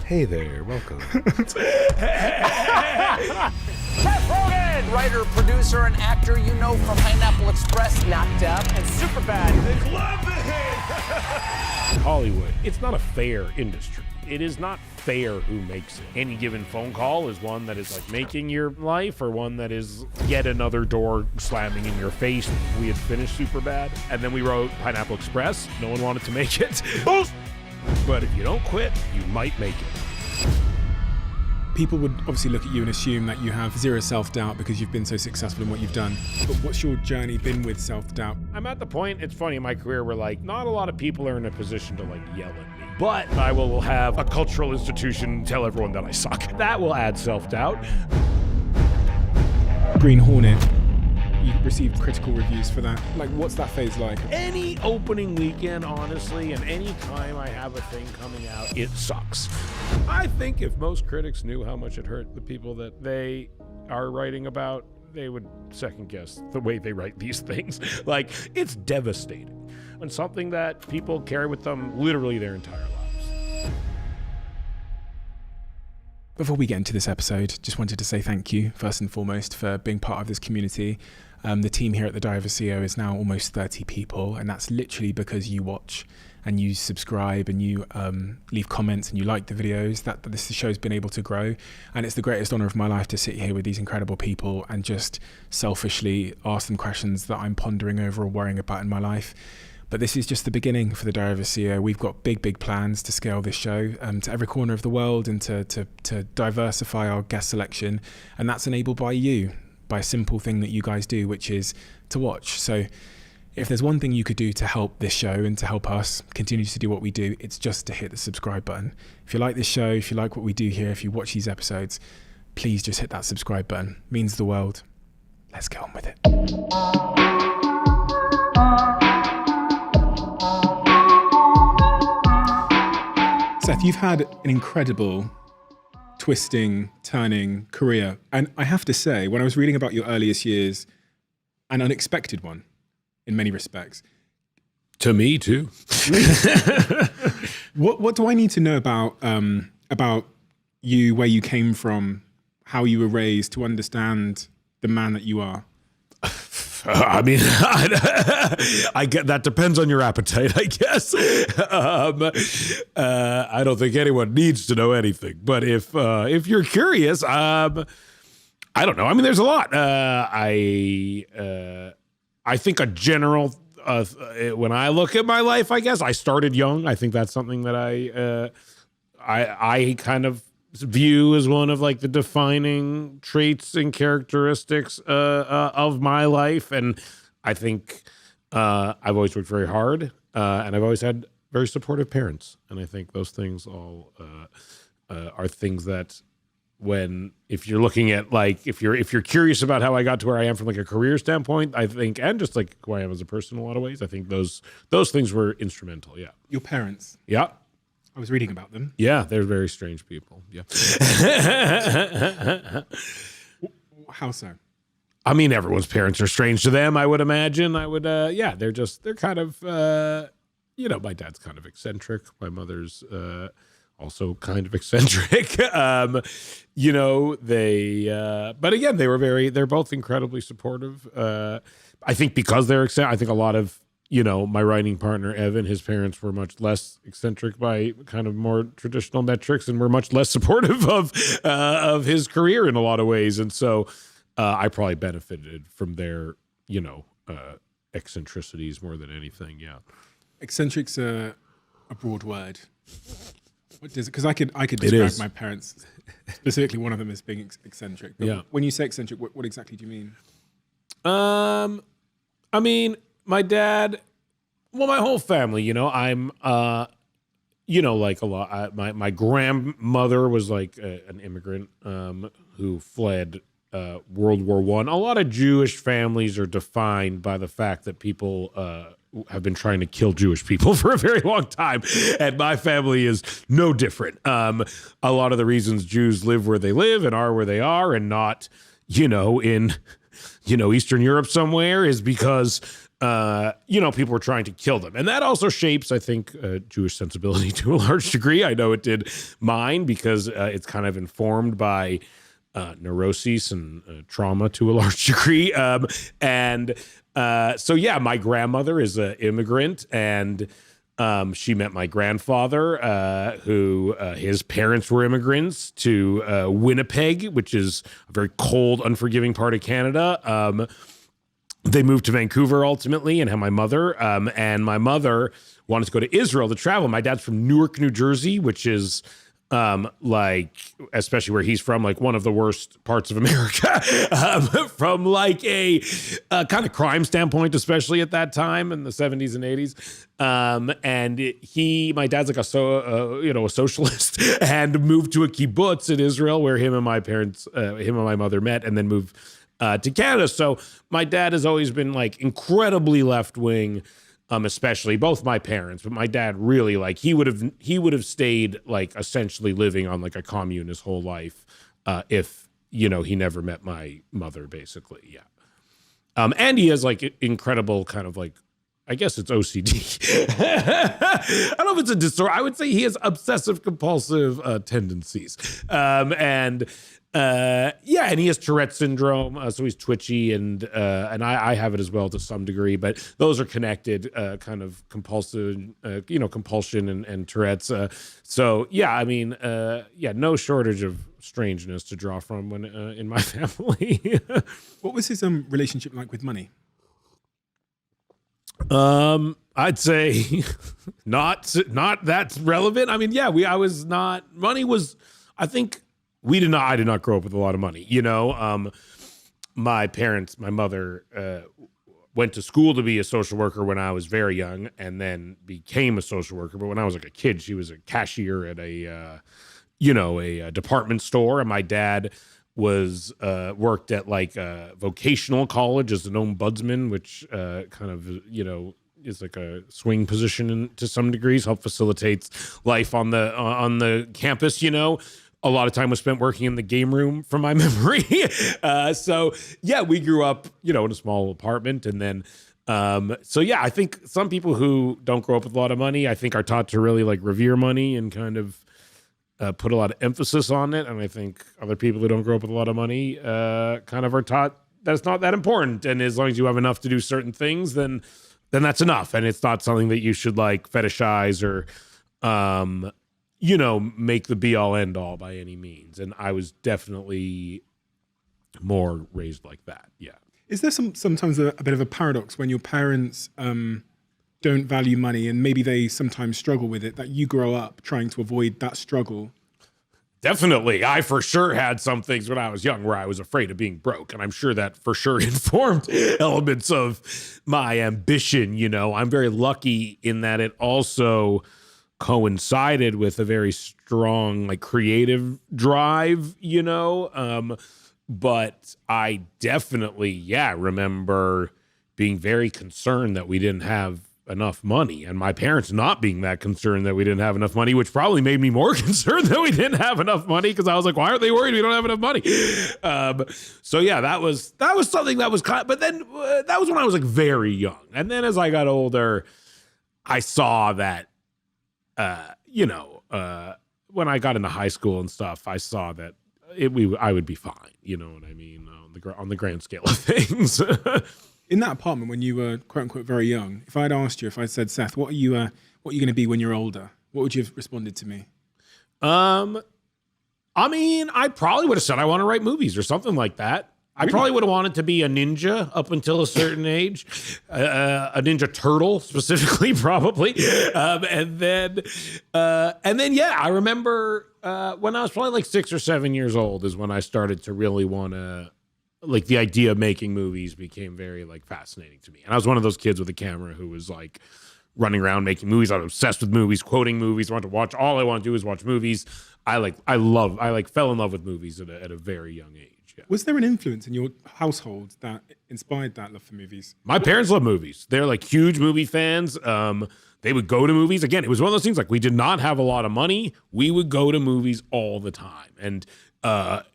Hey there, welcome. Seth Rogen! Writer, producer, and actor you know from Pineapple Express, Knocked Up, and Superbad. Love it! Hollywood, it's not a fair industry. It is not fair who makes it. Any given phone call is one that is like making your life, or one that is yet another door slamming in your face. We had finished Superbad, and then we wrote Pineapple Express. No one wanted to make it. But if you don't quit, you might make it. People would obviously look at you and assume that you have zero self-doubt because you've been so successful in what you've done. But what's your journey been with self-doubt? I'm at the point, it's funny, in my career where like not a lot of people are in a position to like yell at me. But I will have a cultural institution tell everyone that I suck. That will add self-doubt. Green Hornet, you received critical reviews for that. Like, what's that phase like? Any opening weekend, honestly, and any time I have a thing coming out, it sucks. I think if most critics knew how much it hurt the people that they are writing about, they would second guess the way they write these things. Like, it's devastating. And something that people carry with them literally their entire lives. Before we get into this episode, just wanted to say thank you, first and foremost, for being part of this community. The team here at the Diary of a CEO is now almost 30 people, and that's literally because you watch and you subscribe and you leave comments and you like the videos. That this show's been able to grow, and it's the greatest honor of my life to sit here with these incredible people and just selfishly ask them questions that I'm pondering over or worrying about in my life. But this is just the beginning for the Diary of a CEO. We've got big plans to scale this show to every corner of the world and to diversify our guest selection. And that's enabled by you, by a simple thing that you guys do, which is to watch. So if there's one thing you could do to help this show and to help us continue to do what we do, it's just to hit the subscribe button. If you like this show, if you like what we do here, if you watch these episodes, please just hit that subscribe button. It means the world. Let's get on with it. Seth, you've had an incredible twisting, turning career. And I have to say, when I was reading about your earliest years, an unexpected one in many respects. To me, too. What do I need to know about you, where you came from, how you were raised, to understand the man that you are? I mean, I get that depends on your appetite, I guess. I don't think anyone needs to know anything, but if you're curious, I don't know. I mean, there's a lot. I think a general when I look at my life, I guess I started young. I think that's something that I kind of view as one of like the defining traits and characteristics of my life. And I think I've always worked very hard and I've always had very supportive parents. And I think those things all are things that if you're looking at like, if you're curious about how I got to where I am from like a career standpoint, I think, and just like who I am as a person in a lot of ways, I think those things were instrumental. Yeah. Your parents? Yeah. I was reading about them. Yeah, they're very strange people. Yeah. How so? I mean, everyone's parents are strange to them, I would imagine. They're kind of, my dad's kind of eccentric. My mother's also kind of eccentric. But again, they're both incredibly supportive. I think because they're eccentric, I think a lot of, my writing partner, Evan, his parents were much less eccentric by kind of more traditional metrics and were much less supportive of his career in a lot of ways. And so I probably benefited from their, eccentricities more than anything. Yeah. Eccentric's a broad word. What does it? Because I could describe my parents, specifically one of them as being eccentric. But yeah. When you say eccentric, what exactly do you mean? I mean, my dad, well, my whole family, I'm, like a lot. My grandmother was like an immigrant who fled World War I. A lot of Jewish families are defined by the fact that people have been trying to kill Jewish people for a very long time. And my family is no different. A lot of the reasons Jews live where they live and are where they are and not, in Eastern Europe somewhere is because people were trying to kill them. And that also shapes, I think, Jewish sensibility to a large degree. I know it did mine because it's kind of informed by neuroses and trauma to a large degree. My grandmother is an immigrant, and she met my grandfather, who his parents were immigrants to Winnipeg, which is a very cold, unforgiving part of Canada. They moved to Vancouver ultimately and had my mother. And my mother wanted to go to Israel to travel. My dad's from Newark, New Jersey, which is especially where he's from, like one of the worst parts of America, from like a kind of crime standpoint, especially at that time in the 70s and 80s. And my dad's like a socialist, and moved to a kibbutz in Israel where him and my mother met, and then moved to Canada. So my dad has always been like incredibly left wing. Especially both my parents, but my dad really, like, he would have stayed like essentially living on like a commune his whole life if he never met my mother, basically. Yeah. And he has like incredible kind of like, I guess it's OCD. I don't know if it's a disorder. I would say he has obsessive compulsive tendencies. And he has Tourette's syndrome, so he's twitchy, and I have it as well to some degree, but those are connected, kind of compulsive, compulsion and Tourette's. No shortage of strangeness to draw from when in my family. What was his relationship like with money? I'd say not that relevant. I mean, I think I did not grow up with a lot of money. My mother went to school to be a social worker when I was very young, and then became a social worker. But when I was like a kid, she was a cashier at a department store, and my dad was worked at like a vocational college as an ombudsman, which is like a swing position to some degrees, help facilitates life on the campus. A lot of time was spent working in the game room from my memory. We grew up, in a small apartment. And then, I think some people who don't grow up with a lot of money, I think are taught to really like revere money and kind of put a lot of emphasis on it. And I think other people who don't grow up with a lot of money kind of are taught that it's not that important. And as long as you have enough to do certain things, then that's enough. And it's not something that you should like fetishize or, make the be all end all by any means. And I was definitely more raised like that. Yeah. Is there sometimes a bit of a paradox when your parents don't value money, and maybe they sometimes struggle with it, that you grow up trying to avoid that struggle? Definitely. I for sure had some things when I was young where I was afraid of being broke. And I'm sure that for sure informed elements of my ambition. I'm very lucky in that it also coincided with a very strong like creative drive, but I definitely remember being very concerned that we didn't have enough money, and my parents not being that concerned that we didn't have enough money, which probably made me more concerned that we didn't have enough money, because I was like, why aren't they worried we don't have enough money? That was something that was but then that was when I was like very young, and then as I got older I saw that when I got into high school and stuff, I saw that I would be fine. You know what I mean? On the grand scale of things. In that apartment, when you were quote unquote very young, if I'd said, Seth, what are you going to be when you're older? What would you have responded to me? I probably would have said I want to write movies or something like that. I probably would have wanted to be a ninja up until a certain age, a ninja turtle specifically, probably. And then, I remember when I was probably like 6 or 7 years old is when I started to really want to, like, the idea of making movies became very like fascinating to me. And I was one of those kids with a camera who was like running around making movies. I was obsessed with movies, quoting movies. I all I want to do is watch movies. I fell in love with movies at a very young age. Yeah. Was there an influence in your household that inspired that love for movies? My parents love movies. They're like huge movie fans. They would go to movies. Again, it was one of those things like we did not have a lot of money. We would go to movies all the time. And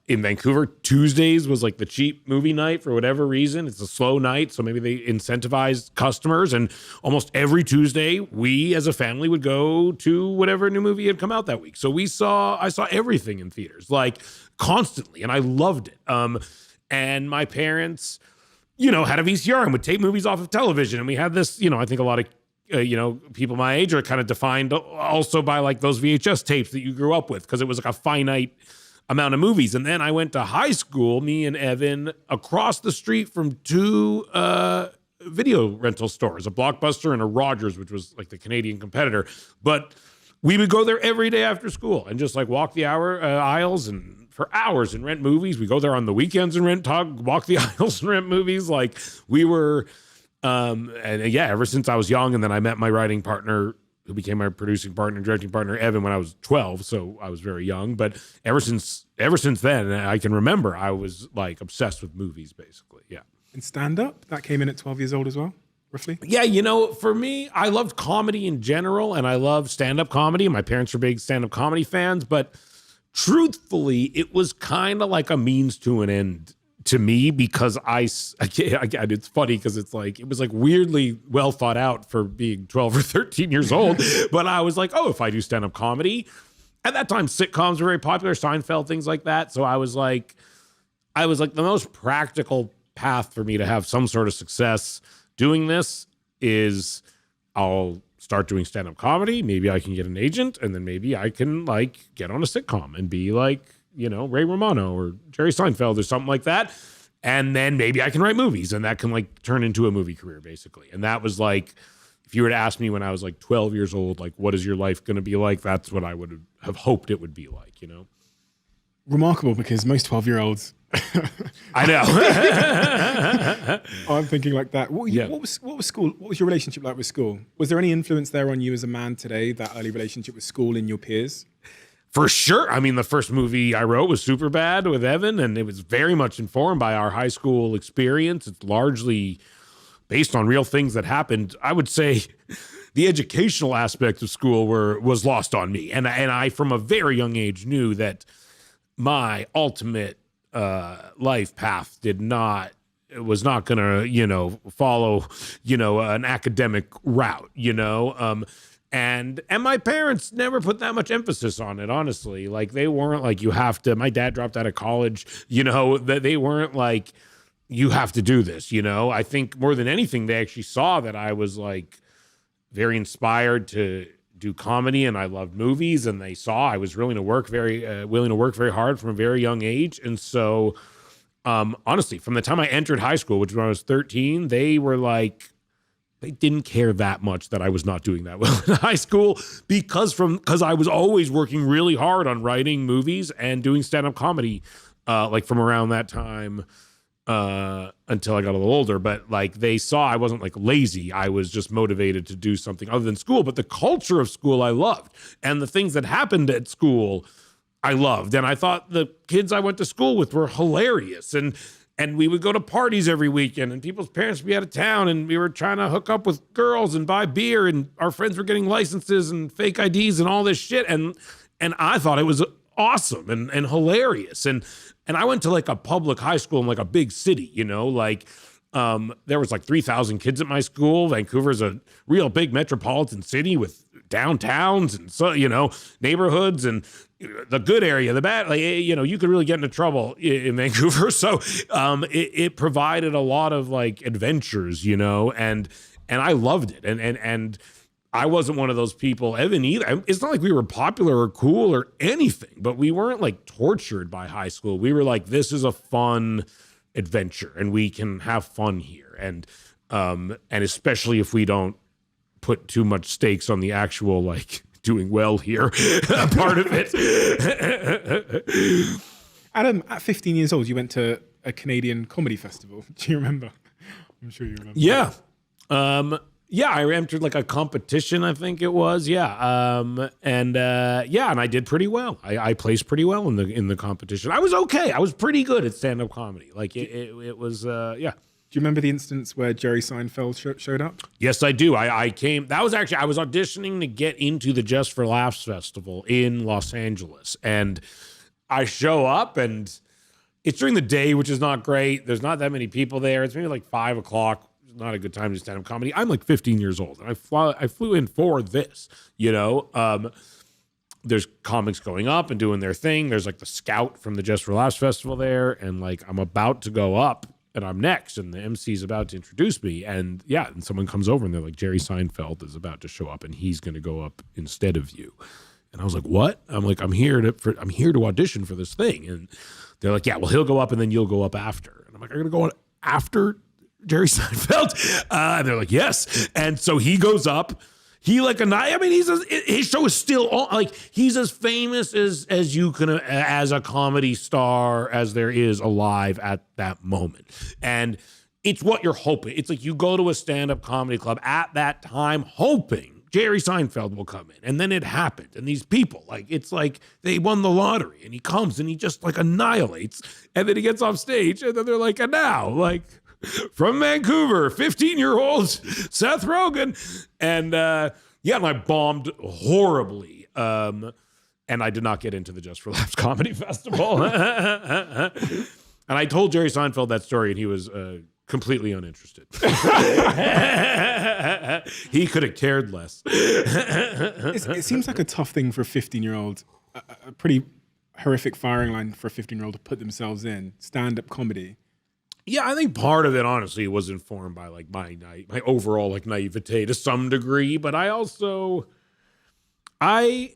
in Vancouver, Tuesdays was like the cheap movie night for whatever reason. It's a slow night, so maybe they incentivized customers. And almost every Tuesday, we as a family would go to whatever new movie had come out that week. So I saw everything in theaters, like constantly, and I loved it. And my parents, had a VCR and would tape movies off of television. And we had this, I think a lot of people my age are kind of defined also by like those VHS tapes that you grew up with, because it was like a finite amount of movies. And then I went to high school, me and Evan, across the street from two video rental stores, a Blockbuster and a Rogers, which was like the Canadian competitor. But we would go there every day after school and just like walk the aisles and for hours and rent movies. We go there on the weekends and walk the aisles and rent movies. Like we were, ever since I was young. And then I met my writing partner, who became my producing partner and directing partner, Evan, when I was 12. So I was very young. But ever since then, I can remember I was like obsessed with movies, basically. Yeah. And stand-up, that came in at 12 years old as well, roughly? Yeah, for me, I loved comedy in general, and I loved stand-up comedy. My parents were big stand-up comedy fans, but truthfully, it was kind of like a means to an end to me, because again, it's funny because it was like weirdly well thought out for being 12 or 13 years old. But I was like, if I do stand-up comedy, at that time, sitcoms were very popular, Seinfeld, things like that. So I was like the most practical path for me to have some sort of success doing this is I'll start doing stand-up comedy. Maybe I can get an agent, and then maybe I can like get on a sitcom and be like, Ray Romano or Jerry Seinfeld or something like that. And then maybe I can write movies, and that can like turn into a movie career, basically. And that was like, if you were to ask me when I was like 12 years old, like, what is your life going to be like? That's what I would have hoped it would be like, Remarkable, because most 12-year-olds. I know. I'm thinking like that. What was school? What was your relationship like with school? Was there any influence there on you as a man today, that early relationship with school and your peers? For sure. I mean, the first movie I wrote was Superbad with Evan, and it was very much informed by our high school experience. It's largely based on real things that happened. I would say the educational aspect of school was lost on me. And I, from a very young age, knew that my ultimate life path was not going to, follow, an academic route, And my parents never put that much emphasis on it, honestly. Like, they weren't like, you have to, my dad dropped out of college, that they weren't like, you have to do this, I think more than anything, they actually saw that I was like very inspired to do comedy, and I loved movies, and they saw I was willing to work very hard from a very young age. And so, honestly, from the time I entered high school, which was when I was 13, they were like, they didn't care that much that I was not doing that well in high school, because I was always working really hard on writing movies and doing stand-up comedy, like from around that time until I got a little older. But like, they saw I wasn't like lazy. I was just motivated to do something other than school. But the culture of school I loved, and the things that happened at school I loved. And I thought the kids I went to school with were hilarious. And we would go to parties every weekend, and people's parents would be out of town, and we were trying to hook up with girls and buy beer, and our friends were getting licenses and fake IDs and all this shit. And I thought it was awesome and hilarious. And I went to like a public high school in like a big city, there was like 3,000 kids at my school. Vancouver's a real big metropolitan city with downtowns and so, neighborhoods, and the good area, the bad, like, you could really get into trouble in Vancouver. So it provided a lot of like adventures, and I loved it. And I wasn't one of those people, Evan either. It's not like we were popular or cool or anything, but we weren't like tortured by high school. We were like, this is a fun adventure, and we can have fun here. And especially if we don't put too much stakes on the actual like doing well here part of it. Adam, at 15 years old, you went to a Canadian comedy festival. Do you remember? I'm sure you remember. Yeah. I entered like a competition, I think it was. Yeah. And I did pretty well. I placed pretty well in the competition. I was okay. I was pretty good at stand-up comedy. Like it was, yeah. Do you remember the instance where Jerry Seinfeld showed up? Yes, I do. I came. That was actually I was auditioning to get into the Just for Laughs festival in Los Angeles, and I show up, and it's during the day, which is not great. There's not that many people there. It's maybe like 5 o'clock. It's not a good time to stand up comedy. I'm like 15 years old, and I flew in for this. There's comics going up and doing their thing. There's like the scout from the Just for Laughs festival there, and like I'm about to go up. And I'm next, and the MC is about to introduce me, and someone comes over, and they're like, Jerry Seinfeld is about to show up, and he's going to go up instead of you. And I was like, what? I'm like, I'm here to audition for this thing, and they're like, yeah, well, he'll go up, and then you'll go up after. And I'm like, are you going to go on after Jerry Seinfeld? And they're like, yes. And so he goes up. He like his show is still on. Like he's as famous as you can as a comedy star as there is alive at that moment. And it's what you're hoping. It's like you go to a stand-up comedy club at that time hoping Jerry Seinfeld will come in. And then it happened. And these people, like it's like they won the lottery, and he comes and he just like annihilates. And then he gets off stage, and then they're like, and now, like, from Vancouver, 15-year-old Seth Rogen. And and I bombed horribly. And I did not get into the Just for Laughs Comedy Festival. And I told Jerry Seinfeld that story, and he was completely uninterested. He could have cared less. It seems like a tough thing for a 15-year-old, a pretty horrific firing line for a 15-year-old to put themselves in, stand-up comedy. Yeah, I think part of it, honestly, was informed by like my overall like naivete to some degree, but I also, I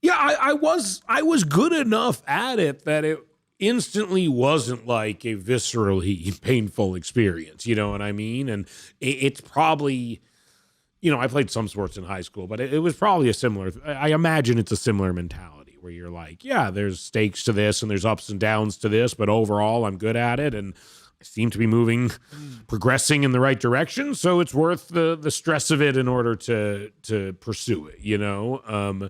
was good enough at it that it instantly wasn't like a viscerally painful experience. You know what I mean? And it's probably, I played some sports in high school, but it was probably a similar. I imagine it's a similar mentality. Where you're like, yeah, there's stakes to this and there's ups and downs to this, but overall I'm good at it and I seem to be progressing in the right direction. So it's worth the stress of it in order to pursue it, and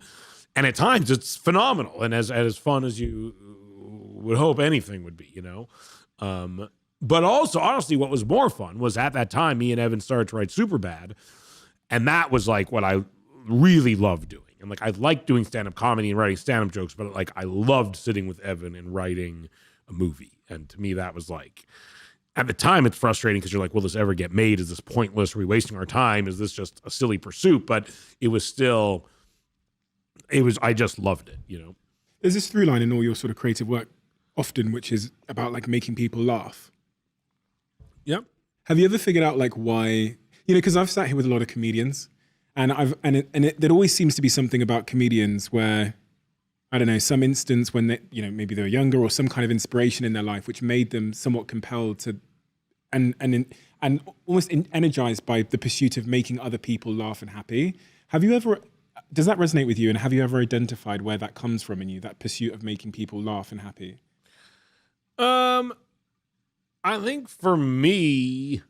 at times it's phenomenal and as fun as you would hope anything would be, but also honestly, what was more fun was at that time, me and Evan started to write Superbad. And that was like what I really loved doing. And like, I liked doing stand-up comedy and writing stand-up jokes, but like, I loved sitting with Evan and writing a movie. And to me, that was like, at the time, it's frustrating because you're like, will this ever get made? Is this pointless? Are we wasting our time? Is this just a silly pursuit? But I just loved it, There's this through line in all your sort of creative work often, which is about like making people laugh. Yep. Have you ever figured out like why, because I've sat here with a lot of comedians. And there always seems to be something about comedians where, I don't know, some instance when they, maybe they were younger or some kind of inspiration in their life, which made them somewhat compelled to, and almost energized by the pursuit of making other people laugh and happy. Does that resonate with you? And have you ever identified where that comes from in you, that pursuit of making people laugh and happy? I think for me,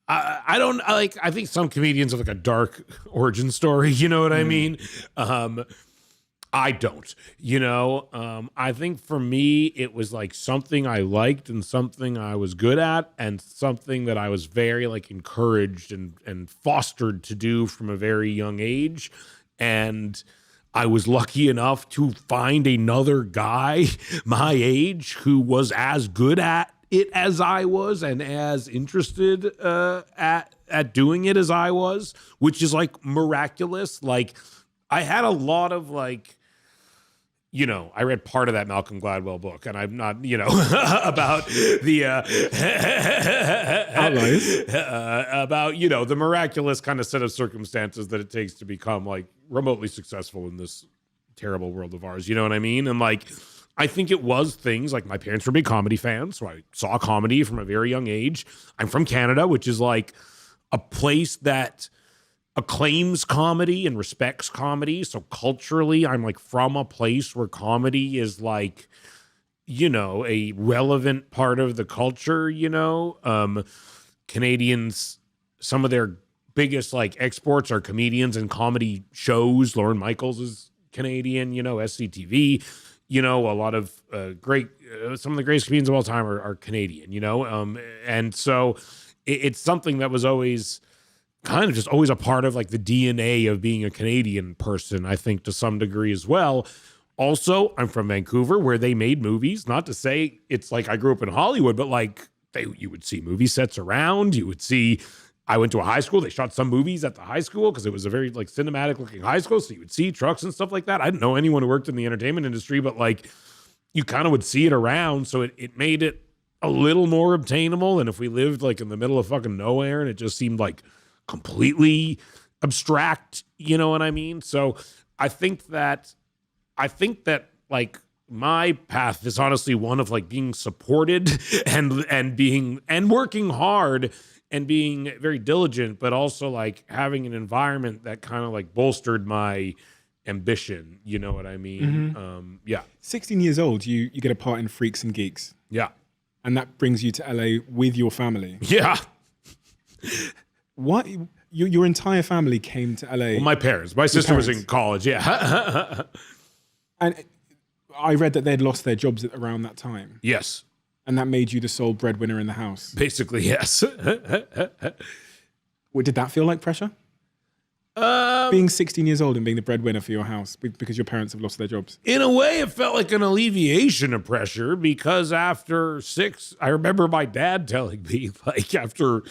I think some comedians have like a dark origin story, you know what I mean? I don't, I think for me, it was like something I liked and something I was good at and something that I was very like encouraged and fostered to do from a very young age. And I was lucky enough to find another guy my age who was as good at it as I was and as interested at doing it as I was, which is like miraculous. Like I had a lot of like, I read part of that Malcolm Gladwell book, and I'm not, about the outliers, about the miraculous kind of set of circumstances that it takes to become like remotely successful in this terrible world of ours. You know what I mean? And like, I think it was things like my parents were big comedy fans, so I saw comedy from a very young age. I'm from Canada, which is like a place that acclaims comedy and respects comedy. So culturally, I'm like from a place where comedy is like, a relevant part of the culture, Canadians, some of their biggest like exports are comedians and comedy shows. Lorne Michaels is Canadian, SCTV. you know, a lot of great, some of the greatest comedians of all time are Canadian, you know? And so it's something that was always kind of just always a part of like the DNA of being a Canadian person, I think to some degree as well. Also, I'm from Vancouver where they made movies, not to say it's like I grew up in Hollywood, but like you would see movie sets around, you would see, I went to a high school, they shot some movies at the high school because it was a very like cinematic looking high school. So you would see trucks and stuff like that. I didn't know anyone who worked in the entertainment industry, but like you kind of would see it around. So it made it a little more obtainable than if we lived like in the middle of fucking nowhere and it just seemed like completely abstract, you know what I mean? So I think that like my path is honestly one of like being supported and being and working hard and being very diligent, but also like having an environment that kind of like bolstered my ambition, you know what I mean? Yeah. 16 years old, you get a part in Freaks and Geeks. Yeah. And that brings you to LA with your family. Yeah. What? Your entire family came to LA? Well, my parents. My sister was in college, yeah. And I read that they'd lost their jobs around that time. Yes. And that made you the sole breadwinner in the house. Basically, yes. Well, did that feel like pressure? Being 16 years old and being the breadwinner for your house because your parents have lost their jobs? In a way, it felt like an alleviation of pressure because after 6, I remember my dad telling me, like, after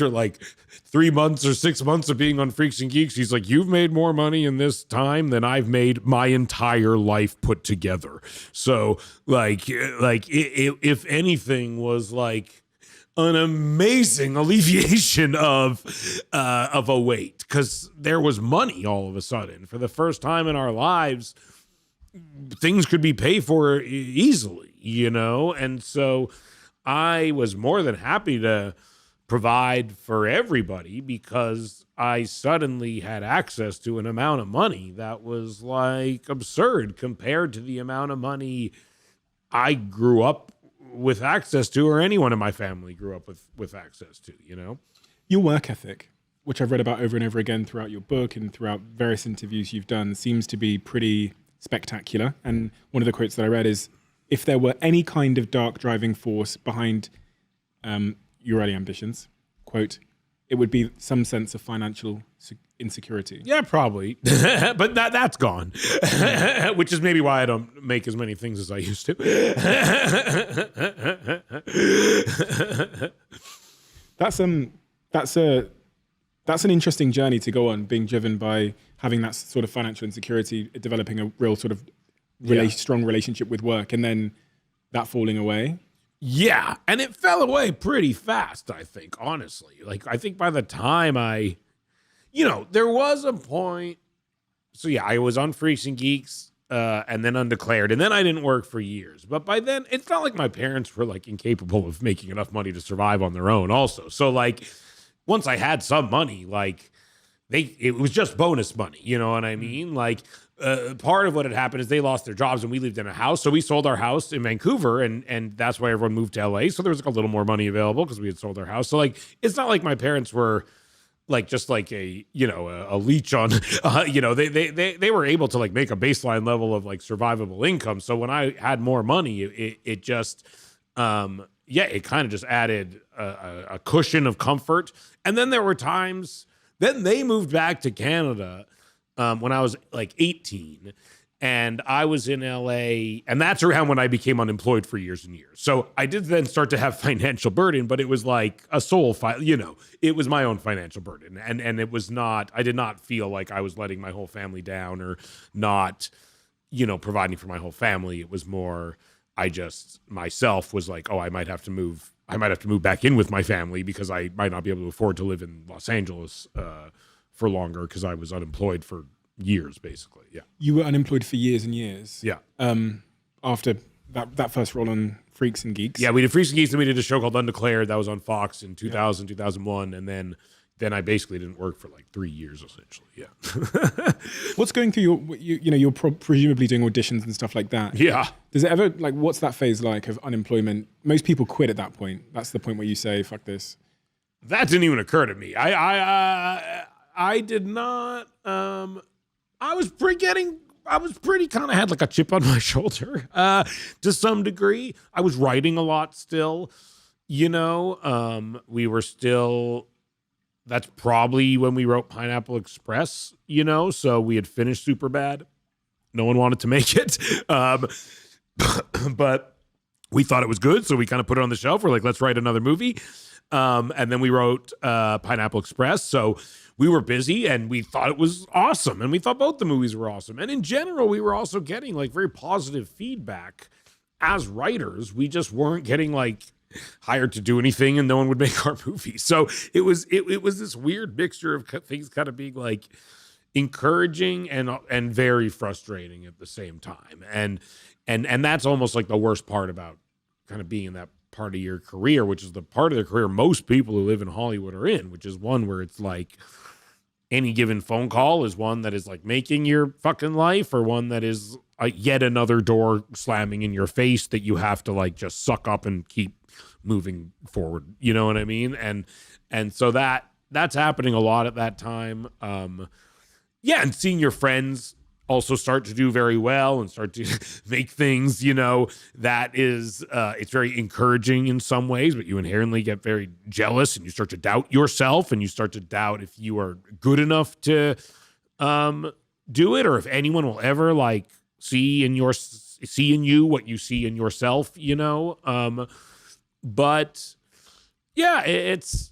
like 3 months or 6 months of being on Freaks and Geeks, he's like, you've made more money in this time than I've made my entire life put together. So, like if anything was like an amazing alleviation of a weight because there was money all of a sudden. For the first time in our lives, things could be paid for easily, you know? And so I was more than happy to provide for everybody because I suddenly had access to an amount of money that was like absurd compared to the amount of money I grew up with access to, or anyone in my family grew up with access to, you know? Your work ethic, which I've read about over and over again throughout your book and throughout various interviews you've done, seems to be pretty spectacular. And one of the quotes that I read is, if there were any kind of dark driving force behind your early ambitions, quote, it would be some sense of financial insecurity. Yeah, probably. But that's gone, which is maybe why I don't make as many things as I used to. That's an interesting journey to go on, being driven by having that sort of financial insecurity, developing a real sort of strong relationship with work, and then that falling away. Yeah, and it fell away pretty fast, I think, honestly. Like, I think by the time there was a point. So, yeah, I was on Freaks and Geeks and then Undeclared, and then I didn't work for years. But by then, it's not like my parents were, like, incapable of making enough money to survive on their own also. So, like, once I had some money, like, it was just bonus money, you know what I mean? Like, part of what had happened is they lost their jobs and we lived in a house. So we sold our house in Vancouver and that's why everyone moved to LA. So there was like a little more money available because we had sold our house. So like, it's not like my parents were like, just like a leech on, they were able to like make a baseline level of like survivable income. So when I had more money, it just, it kind of just added a cushion of comfort. And then there were times, then they moved back to Canada when I was like 18 and I was in LA, and that's around when I became unemployed for years and years. So I did then start to have financial burden, but it was like a it was my own financial burden. And it was not, I did not feel like I was letting my whole family down or not, providing for my whole family. It was more, I just myself was like, oh, I might have to move back in with my family because I might not be able to afford to live in Los Angeles for longer because I was unemployed for years, basically. Yeah. You were unemployed for years and years. Yeah. After that first role on Freaks and Geeks. Yeah, we did Freaks and Geeks, and we did a show called Undeclared that was on Fox in 2000, 2001, and then I basically didn't work for like 3 years essentially. Yeah. What's going through you're presumably doing auditions and stuff like that. Yeah. Does it ever what's that phase like of unemployment? Most people quit at that point. That's the point where you say, fuck this. That didn't even occur to me. I did not. I was getting pretty kind of had like a chip on my shoulder to some degree. I was writing a lot still, we were still, that's probably when we wrote Pineapple Express, so we had finished Superbad. No one wanted to make it. But we thought it was good, so we kind of put it on the shelf. We're like, let's write another movie. And then we wrote Pineapple Express. So we were busy and we thought it was awesome. And we thought both the movies were awesome. And in general, we were also getting like very positive feedback as writers. We just weren't getting like hired to do anything and no one would make our movie. So it was this weird mixture of things kind of being like encouraging and very frustrating at the same time. And that's almost like the worst part about kind of being in that part of your career, which is the part of their career most people who live in Hollywood are in, which is one where it's like any given phone call is one that is like making your fucking life, or one that is yet another door slamming in your face that you have to like just suck up and keep moving forward. You know what I mean? And so that's happening a lot at that time. Yeah, and seeing your friends also start to do very well and start to make things, that is, it's very encouraging in some ways, but you inherently get very jealous and you start to doubt yourself and you start to doubt if you are good enough to do it, or if anyone will ever like see in you what you see in yourself, but yeah, it's,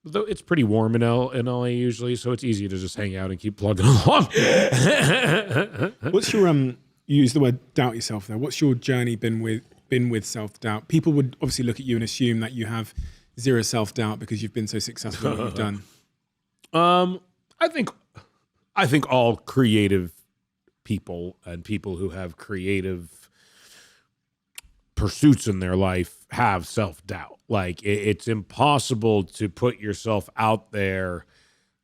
though it's pretty warm in LA usually, so it's easy to just hang out and keep plugging along. What's your you use the word doubt yourself there? What's your journey been with self-doubt? People would obviously look at you and assume that you have zero self-doubt because you've been so successful at what you've done. I think all creative people and people who have creative pursuits in their life have self-doubt. Like it's impossible to put yourself out there,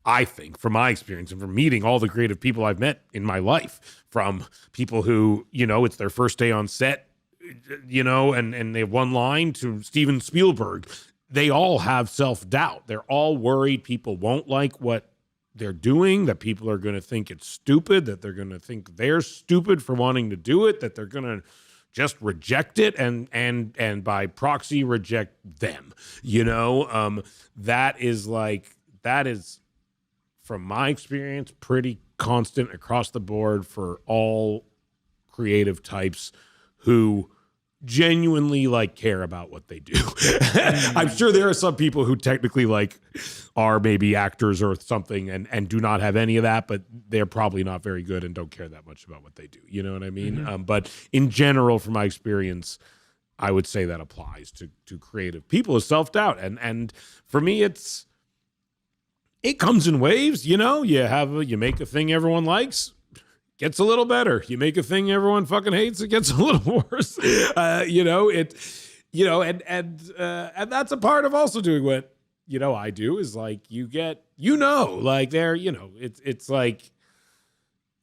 I think, from my experience and from meeting all the creative people I've met in my life, from people who, it's their first day on set, and they have one line, to Steven Spielberg. They all have self-doubt. They're all worried people won't like what they're doing, that people are going to think it's stupid, that they're going to think they're stupid for wanting to do it, that they're going to just reject it and by proxy reject them. That is from my experience pretty constant across the board for all creative types who genuinely like care about what they do. I'm sure there are some people who technically like are maybe actors or something and do not have any of that, but they're probably not very good and don't care that much about what they do. You know what I mean? Mm-hmm. But in general, from my experience, I would say that applies to creative people is self-doubt. And for me, it comes in waves. You make a thing everyone likes, gets a little better. You make a thing everyone fucking hates, it gets a little worse. And that's a part of also doing what, I do, is like you get, like there, it's like,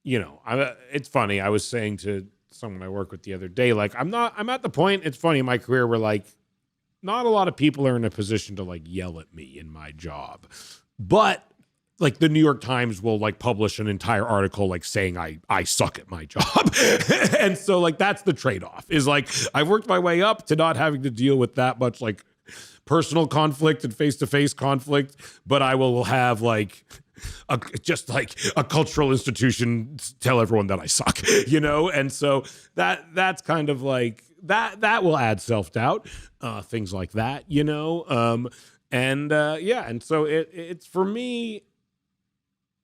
it's funny. I was saying to someone I work with the other day, like I'm at the point, it's funny in my career where like not a lot of people are in a position to like yell at me in my job, but like the New York Times will like publish an entire article like saying I suck at my job. And so like that's the trade-off, is like I've worked my way up to not having to deal with that much like personal conflict and face-to-face conflict, but I will have like just like a cultural institution tell everyone that I suck, And so that's kind of like that will add self-doubt, things like that, and so it's for me.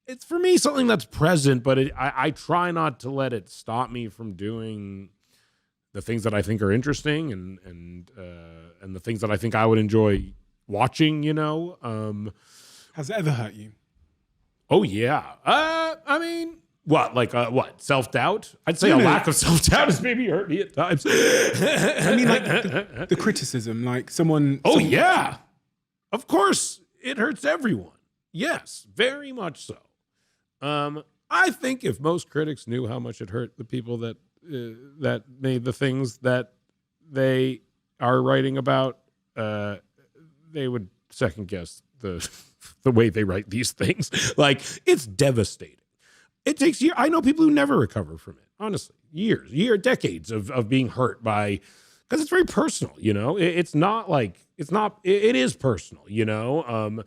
It's for me something that's present, but I try not to let it stop me from doing the things that I think are interesting and the things that I think I would enjoy watching. Has it ever hurt you? Oh yeah. I mean, what self-doubt? I'd say a lack of self-doubt has maybe hurt me at times. I mean, like the criticism, like someone. Oh yeah, of course it hurts everyone. Yes, very much so. I think if most critics knew how much it hurt the people that made the things that they are writing about, they would second guess the way they write these things. Like, it's devastating. it takes years. I know people who never recover from it, honestly, decades of being hurt by, because it's very personal, you know, it is personal, you know?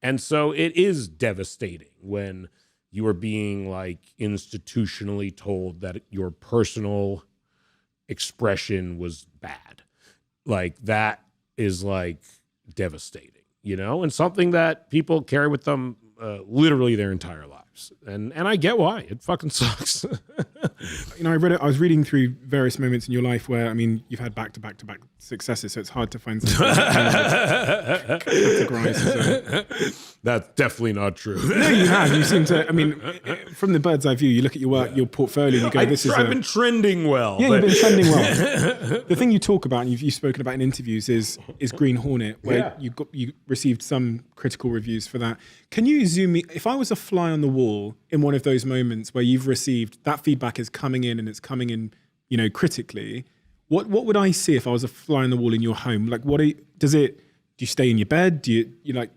And so it is devastating when you are being like institutionally told that your personal expression was bad. Like that is like devastating, you know, and something that people carry with them literally their entire lives. And I get why. It fucking sucks. You know, I was reading through various moments in your life where, I mean, you've had back to back successes, so it's hard to find something that categorizes. That's definitely not true. No, you have. You seem to, I mean, from the bird's eye view, you look at your work, your portfolio, and you go, I've been trending well. Yeah, you've been trending well. The thing you talk about, and you've spoken about in interviews, is Green Hornet, where you received some critical reviews for that. Can you zoom me, if I was a fly on the wall in one of those moments where you've received, that feedback is coming in and it's coming in, you know, critically, what would I see if I was a fly on the wall in your home? Like, do you stay in your bed? Do you like,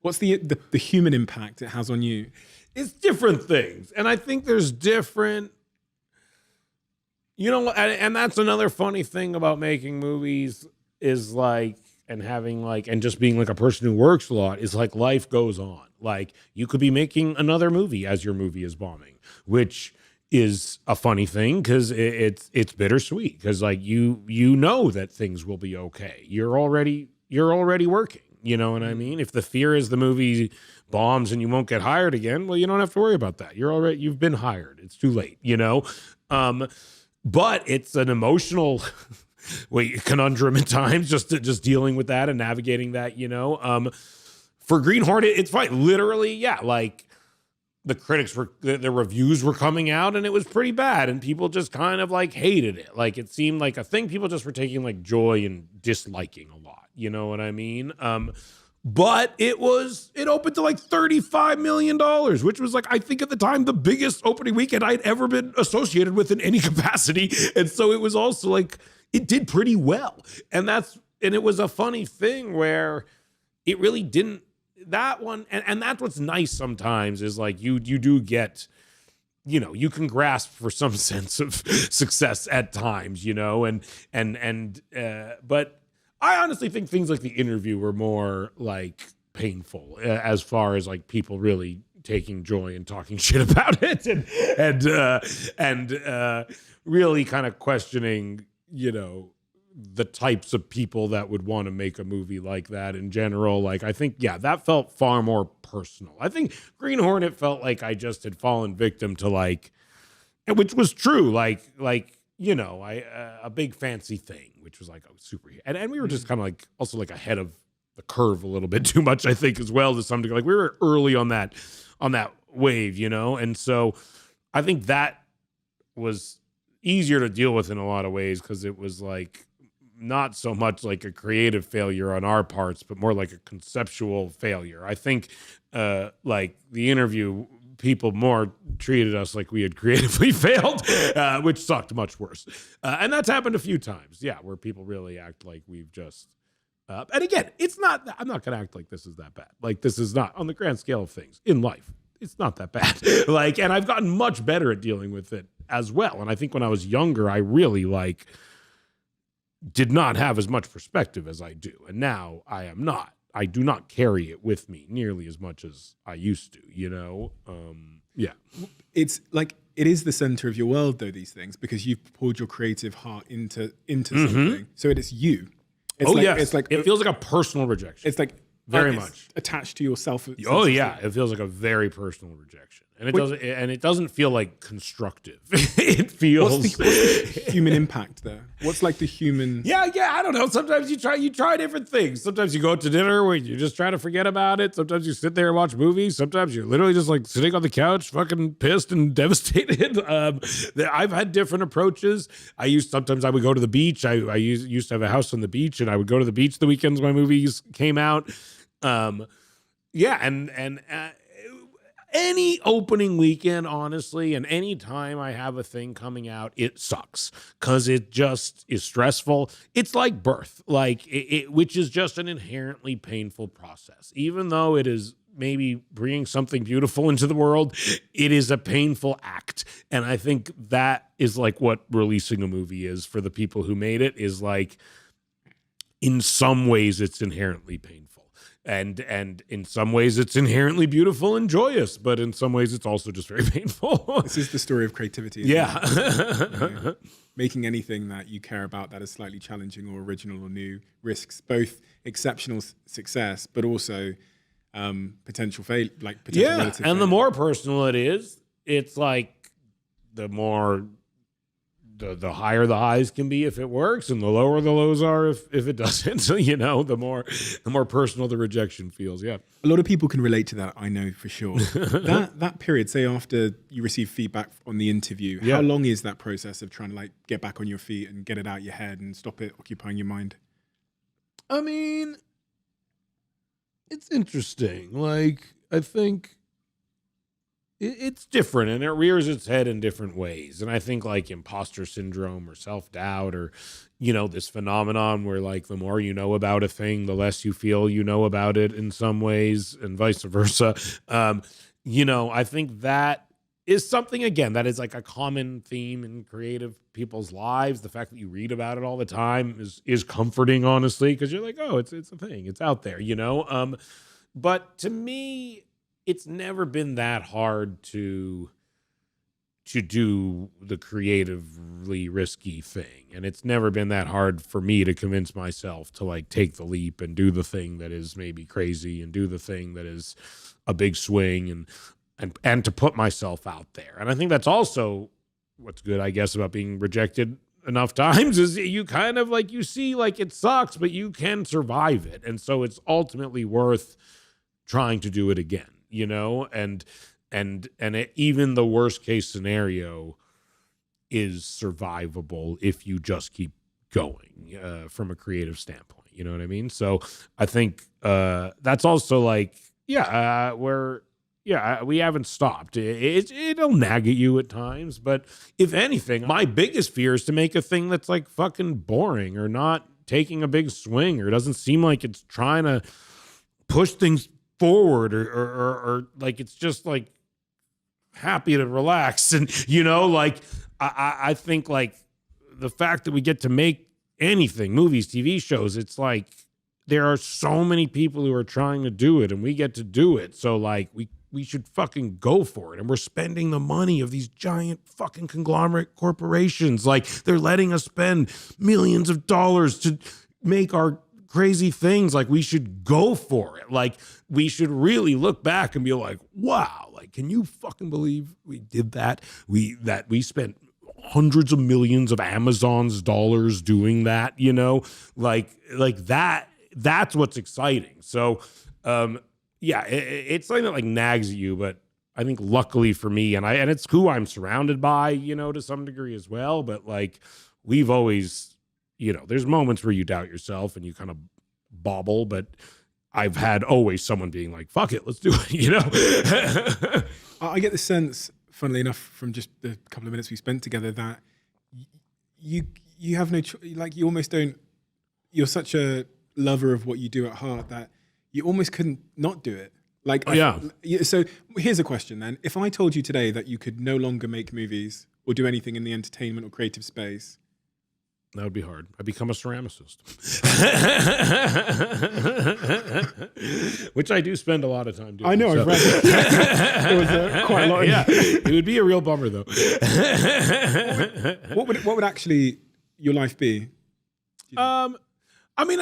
what's the human impact it has on you? It's different things. And I think there's different, you know, and that's another funny thing about making movies is like, and having like, and just being like a person who works a lot is like life goes on. Like you could be making another movie as your movie is bombing, which is a funny thing because it's bittersweet because like you know that things will be okay. You're already working. You know what I mean? If the fear is the movie bombs and you won't get hired again, well, you don't have to worry about that. You've been hired. It's too late, you know? But it's an emotional conundrum at times, just dealing with that and navigating that, you know? For Green Hornet, it's fine. Literally, yeah, like the the reviews were coming out and it was pretty bad and people just kind of like hated it. Like it seemed like a thing people just were taking like joy in disliking a lot. You know what I mean? But it opened to like $35 million, which was like, I think at the time, the biggest opening weekend I'd ever been associated with in any capacity. And so it was also like, it did pretty well. And it was a funny thing where it really didn't, that one, and that's what's nice sometimes is like, you do get, you know, you can grasp for some sense of success at times, you know, but I honestly think things like The Interview were more like painful as far as like people really taking joy and talking shit about it and really kind of questioning, you know, the types of people that would want to make a movie like that in general. Like, I think, yeah, that felt far more personal. I think Green Hornet felt like I just had fallen victim to like, which was true. Like, you know, a big fancy thing, which was like a super, and we were just kind of like also like ahead of the curve a little bit too much, I think, as well to some degree. Like we were early on that wave, you know, and so I think that was easier to deal with in a lot of ways because it was like not so much like a creative failure on our parts, but more like a conceptual failure. I think like The Interview, people more treated us like we had creatively failed, which sucked much worse. And that's happened a few times, yeah, where people really act like we've just, and again, I'm not going to act like this is that bad. Like this is not, on the grand scale of things in life, it's not that bad. Like, and I've gotten much better at dealing with it as well. And I think when I was younger, I really like did not have as much perspective as I do. And now I do not carry it with me nearly as much as I used to, you know? Yeah. It's like, it is the center of your world though, these things, because you've poured your creative heart into something. So it is you. It's yes. It feels like a personal rejection. It's like very much attached to yourself. Oh yeah. It feels like a very personal rejection. And it doesn't feel like constructive. It feels. What's the human impact there? What's like the human? Yeah. I don't know. Sometimes you try different things. Sometimes you go out to dinner where you just try to forget about it. Sometimes you sit there and watch movies. Sometimes you're literally just like sitting on the couch, fucking pissed and devastated. I've had different approaches. Sometimes I would go to the beach. I used to have a house on the beach, and I would go to the beach the weekends my movies came out. Any opening weekend, honestly, and any time I have a thing coming out, it sucks because it just is stressful. It's like birth, which is just an inherently painful process. Even though it is maybe bringing something beautiful into the world, it is a painful act. And I think that is like what releasing a movie is for the people who made it, is like, in some ways it's inherently painful. And in some ways it's inherently beautiful and joyous, but in some ways it's also just very painful. This is the story of creativity. Yeah. Making anything that you care about that is slightly challenging or original or new risks both exceptional success, but also potential failure, like potential relative and failure. the more personal it is, it's like the more the higher the highs can be if it works, and the lower the lows are if it doesn't. So, you know, the more personal the rejection feels. Yeah. A lot of people can relate to that, I know for sure. that period, say after you receive feedback on the interview, how long is that process of trying to like get back on your feet and get it out your head and stop it occupying your mind? I mean, it's interesting. Like, I think it's different, and it rears its head in different ways. And I think like imposter syndrome or self-doubt, or, you know, this phenomenon where like the more you know about a thing, the less you feel you know about it in some ways, and vice versa. You know, I think that is something, again, that is like a common theme in creative people's lives. The fact that you read about it all the time is comforting, honestly, because you're like, oh, it's a thing, it's out there, you know? But to me, it's never been that hard to do the creatively risky thing. And it's never been that hard for me to convince myself to like take the leap and do the thing that is maybe crazy, and do the thing that is a big swing, and to put myself out there. And I think that's also what's good, I guess, about being rejected enough times, is you kind of like, you see like it sucks, but you can survive it. And so it's ultimately worth trying to do it again. You know, and even the worst case scenario is survivable if you just keep going from a creative standpoint. You know what I mean? So I think that's also like, we haven't stopped. It'll nag at you at times, but if anything, my biggest fear is to make a thing that's like fucking boring, or not taking a big swing, or doesn't seem like it's trying to push things forward, or like it's just like happy to relax. And, you know, like I think like the fact that we get to make anything, movies, TV shows, it's like there are so many people who are trying to do it, and we get to do it. So like we should fucking go for it. And we're spending the money of these giant fucking conglomerate corporations. Like, they're letting us spend millions of dollars to make our crazy things. Like, we should go for it. Like, we should really look back and be like, wow, like, can you fucking believe we did that? We spent hundreds of millions of Amazon's dollars doing that, you know, like that's what's exciting. So, it's something that like nags at you, but I think luckily for me, and it's who I'm surrounded by, you know, to some degree as well. But like, we've always, you know, there's moments where you doubt yourself and you kind of bobble, but I've had always someone being like, fuck it, let's do it, you know? I get the sense, funnily enough, from just the couple of minutes we spent together, that you have no like, you almost don't, you're such a lover of what you do at heart that you almost couldn't not do it. Like, so here's a question then. If I told you today that you could no longer make movies or do anything in the entertainment or creative space, that would be hard. I'd become a ceramicist. Which I do spend a lot of time doing. I know, so. I've read it. It was quite a lot. Yeah, it would be a real bummer, though. What would actually your life be? I mean,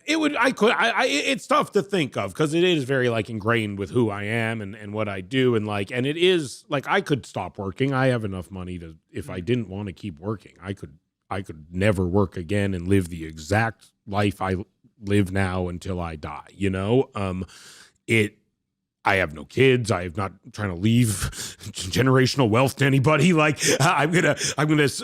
it's tough to think of, because it is very like ingrained with who I am and what I do. And like, and it is like, I could stop working. I have enough money to, if I didn't want to keep working, I could never work again and live the exact life I live now until I die. You know, I have no kids. I'm not trying to leave generational wealth to anybody. Like, I'm gonna,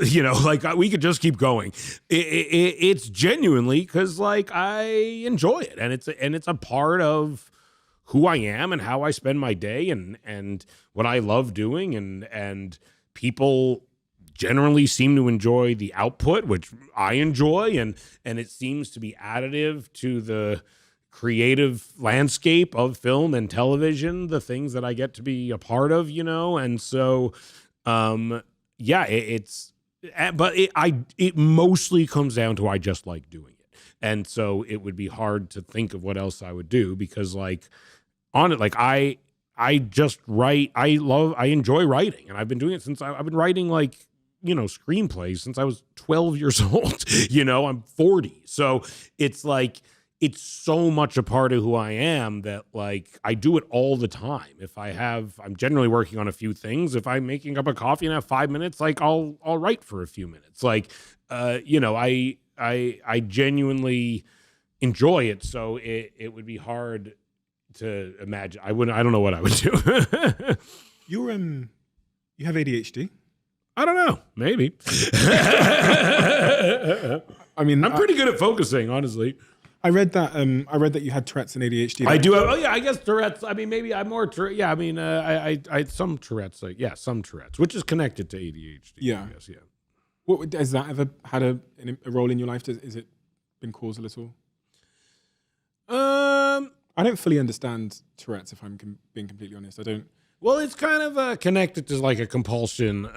you know, like, we could just keep going. It's genuinely because like I enjoy it, and it's a part of who I am and how I spend my day, and what I love doing, and people generally seem to enjoy the output, which I enjoy, and it seems to be additive to the creative landscape of film and television, the things that I get to be a part of, you know? And so, yeah, it mostly comes down to I just like doing it. And so it would be hard to think of what else I would do because like on it, like I just write. I enjoy writing, and I've been doing it since I've been writing like, you know, screenplays since I was 12 years old. You know, I'm 40. So it's like, it's so much a part of who I am that like I do it all the time. I'm generally working on a few things. If I'm making up a coffee and have 5 minutes, like I'll write for a few minutes. Like, you know, I genuinely enjoy it. So it would be hard to imagine. I don't know what I would do. You have ADHD. I don't know. Maybe. I mean, I'm pretty good at focusing, honestly. I read that you had Tourette's and ADHD. I do have. Oh yeah, I guess Tourette's. I mean, maybe I'm more. Yeah, I mean, I some Tourette's. Like, yeah, some Tourette's, which is connected to ADHD. Yeah. I guess. Yeah. What has that ever had a role in your life? Is it been causal at all? I don't fully understand Tourette's, if I'm being completely honest. I don't. Well, it's kind of connected to like a compulsion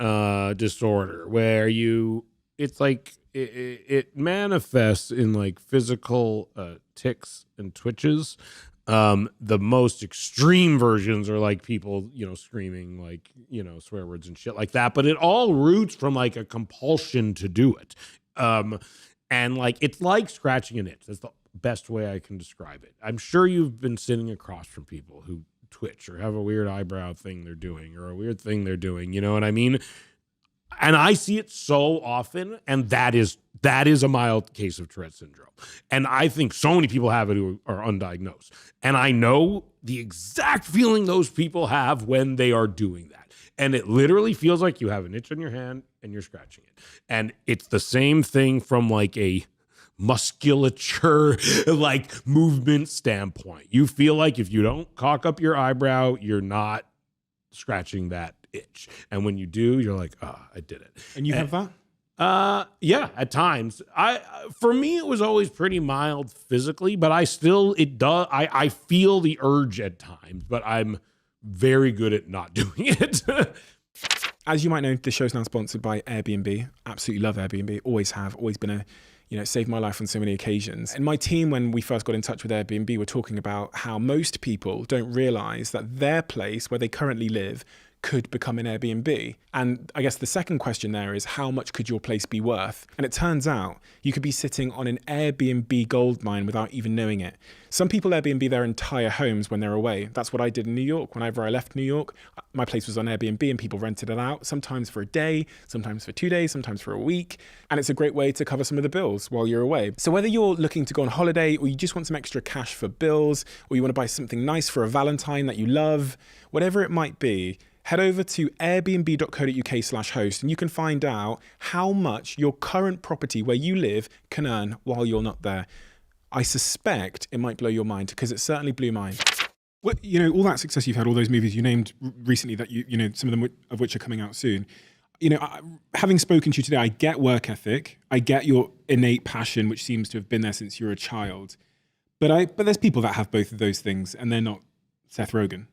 disorder where it's like it manifests in like physical tics and twitches. The most extreme versions are like people, you know, screaming like, you know, swear words and shit like that. But it all roots from like a compulsion to do it. And like, it's like scratching an itch. That's the best way I can describe it. I'm sure you've been sitting across from people who twitch or have a weird eyebrow thing they're doing or a weird thing they're doing. You know what I mean? And I see it so often, and that is a mild case of Tourette syndrome. And I think so many people have it who are undiagnosed. And I know the exact feeling those people have when they are doing that. And it literally feels like you have an itch on your hand and you're scratching it. And it's the same thing from like a musculature, like movement standpoint. You feel like if you don't cock up your eyebrow, you're not scratching that itch. And when you do, you're like, I did it. And you have that? Yeah, at times. For me, it was always pretty mild physically, but I feel the urge at times, but I'm very good at not doing it. As you might know, the show's now sponsored by Airbnb. Absolutely love Airbnb. Always have. Always been saved my life on so many occasions. And my team, when we first got in touch with Airbnb, were talking about how most people don't realize that their place where they currently live could become an Airbnb. And I guess the second question there is, how much could your place be worth? And it turns out you could be sitting on an Airbnb goldmine without even knowing it. Some people Airbnb their entire homes when they're away. That's what I did in New York. Whenever I left New York, my place was on Airbnb and people rented it out, sometimes for a day, sometimes for 2 days, sometimes for a week. And it's a great way to cover some of the bills while you're away. So whether you're looking to go on holiday or you just want some extra cash for bills, or you want to buy something nice for a Valentine that you love, whatever it might be, head over to airbnb.co.uk/host and you can find out how much your current property where you live can earn while you're not there. I suspect it might blow your mind, because it certainly blew mine. Well, you know, all that success you've had, all those movies you named recently that you know, some of them of which are coming out soon. You know, having spoken to you today, I get work ethic. I get your innate passion, which seems to have been there since you were a child. But there's people that have both of those things and they're not Seth Rogen.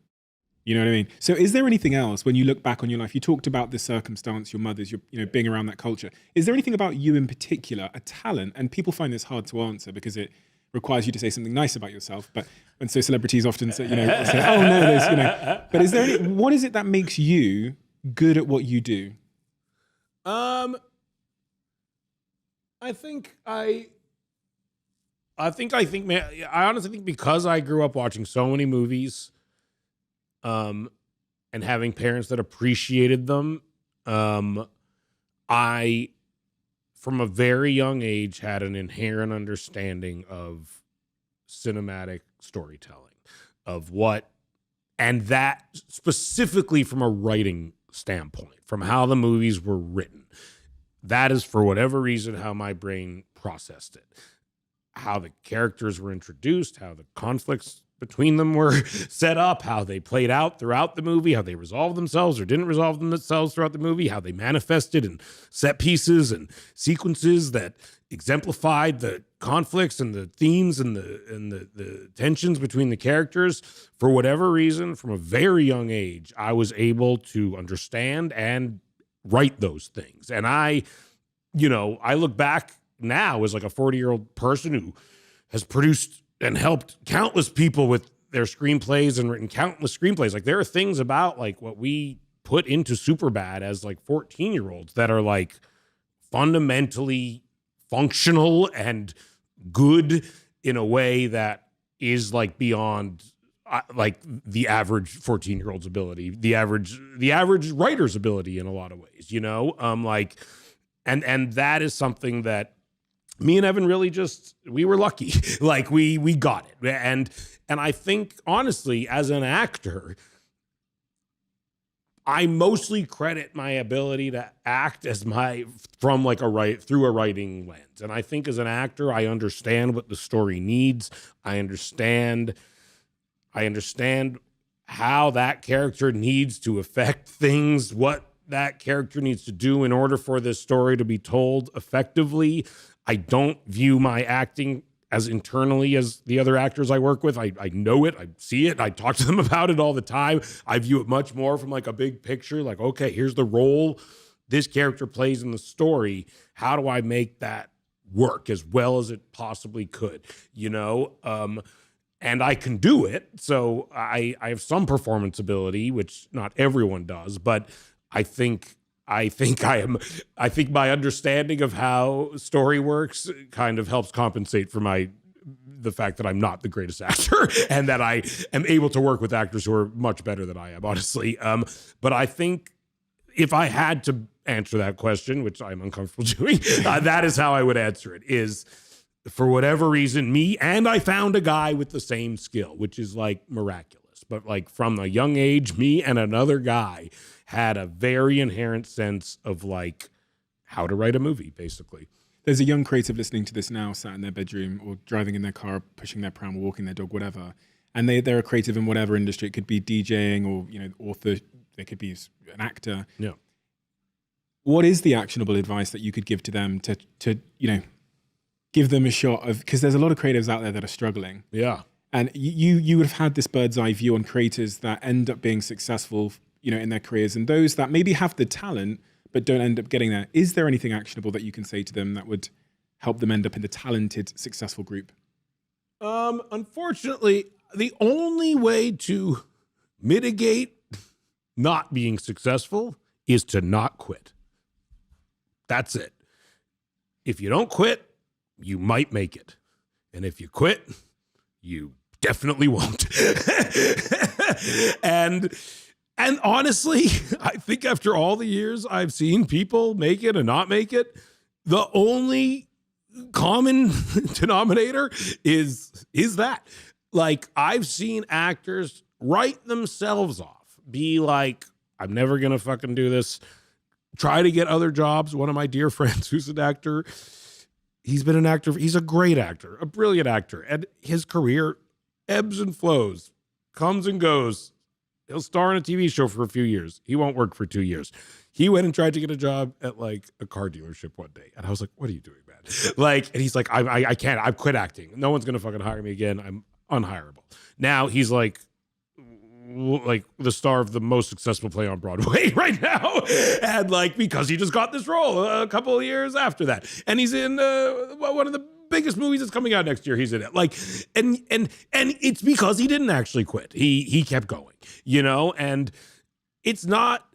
You know what I mean? So is there anything else when you look back on your life? You talked about the circumstance, your mother's, being around that culture. Is there anything about you in particular, a talent? And people find this hard to answer because it requires you to say something nice about yourself. And so celebrities often say, say, oh no, there's, But is there what is it that makes you good at what you do? I honestly think because I grew up watching so many movies, and having parents that appreciated them, I, from a very young age, had an inherent understanding of cinematic storytelling, and that specifically from a writing standpoint, from how the movies were written. That is, for whatever reason, how my brain processed it. How the characters were introduced, how the conflicts between them were set up, how they played out throughout the movie, how they resolved themselves or didn't resolve themselves throughout the movie, how they manifested in set pieces and sequences that exemplified the conflicts and the themes and the tensions between the characters. For whatever reason, from a very young age, I was able to understand and write those things. And I look back now as like a 40-year-old person who has produced and helped countless people with their screenplays and written countless screenplays. Like, there are things about like what we put into Superbad as like 14-year-olds that are like fundamentally functional and good in a way that is like beyond like the average 14-year-old's ability, the average writer's ability in a lot of ways, like, and that is something that me and Evan really we were lucky. Like we got it. And I think honestly, as an actor, I mostly credit my ability to act through a writing lens. And I think as an actor, I understand what the story needs. I understand how that character needs to affect things, what that character needs to do in order for this story to be told effectively. I don't view my acting as internally as the other actors I work with. I know it, I see it, I talk to them about it all the time. I view it much more from like a big picture, like, okay, here's the role this character plays in the story. How do I make that work as well as it possibly could, and I can do it. So I have some performance ability, which not everyone does, but I think my understanding of how story works kind of helps compensate for the fact that I'm not the greatest actor and that I am able to work with actors who are much better than I am, honestly. But I think if I had to answer that question, which I'm uncomfortable doing, that is how I would answer it, is for whatever reason, I found a guy with the same skill, which is like miraculous. But like from a young age, me and another guy had a very inherent sense of like how to write a movie, basically. There's a young creative listening to this now, sat in their bedroom or driving in their car, pushing their pram or walking their dog, whatever. And they're a creative in whatever industry. It could be DJing or, author. They could be an actor. Yeah. What is the actionable advice that you could give to them to give them a shot of, because there's a lot of creatives out there that are struggling. Yeah. And you would have had this bird's eye view on creators that end up being successful, in their careers, and those that maybe have the talent but don't end up getting there. Is there anything actionable that you can say to them that would help them end up in the talented, successful group? Unfortunately, the only way to mitigate not being successful is to not quit. That's it. If you don't quit, you might make it. And if you quit, you definitely won't. And honestly, I think after all the years I've seen people make it and not make it, the only common denominator is that. Like, I've seen actors write themselves off, be like, I'm never going to fucking do this. Try to get other jobs. One of my dear friends who's an actor, he's been an actor. He's a great actor, a brilliant actor. And his career ebbs and flows, comes and goes. He'll star in a TV show for a few years. He won't work for 2 years. He went and tried to get a job at like a car dealership one day. And I was like, what are you doing, man? Like, and he's like, I can't, I've quit acting. No one's going to fucking hire me again. I'm unhireable. Now he's like the star of the most successful play on Broadway right now. And like, because he just got this role a couple of years after that. And he's in one of the biggest movies that's coming out next year. He's in it. Like, and it's because he didn't actually quit. He kept going, and it's not,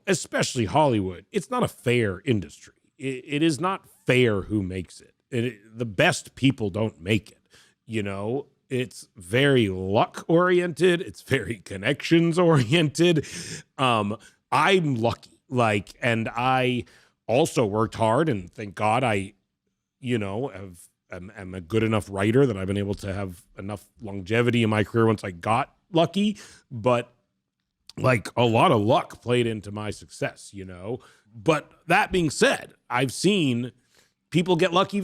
especially Hollywood, it's not a fair industry. It is not fair who makes it. The best people don't make it, It's very luck oriented. It's very connections oriented. I'm lucky, and I also worked hard, and thank God I'm a good enough writer that I've been able to have enough longevity in my career once I got lucky. But like, a lot of luck played into my success, But that being said, I've seen people get lucky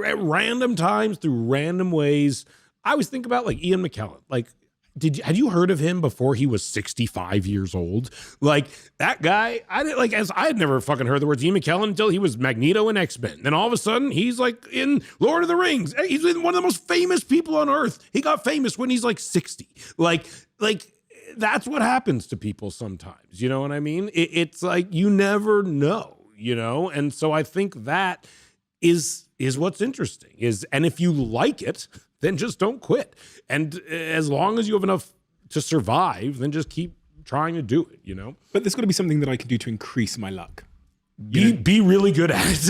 at random times through random ways. I always think about like Ian McKellen. Like, had you heard of him before he was 65 years old? Like that guy, I had never fucking heard the words Ian McKellen until he was Magneto in X-Men. Then all of a sudden he's like in Lord of the Rings. He's one of the most famous people on earth. He got famous when he's like 60. Like that's what happens to people sometimes. You know what I mean? It's like, you never know, you know? And so I think that is what's interesting and if you like it, then just don't quit. And as long as you have enough to survive, then just keep trying to do it, you know? But there's got to be something that I can do to increase my luck. Be really good at it.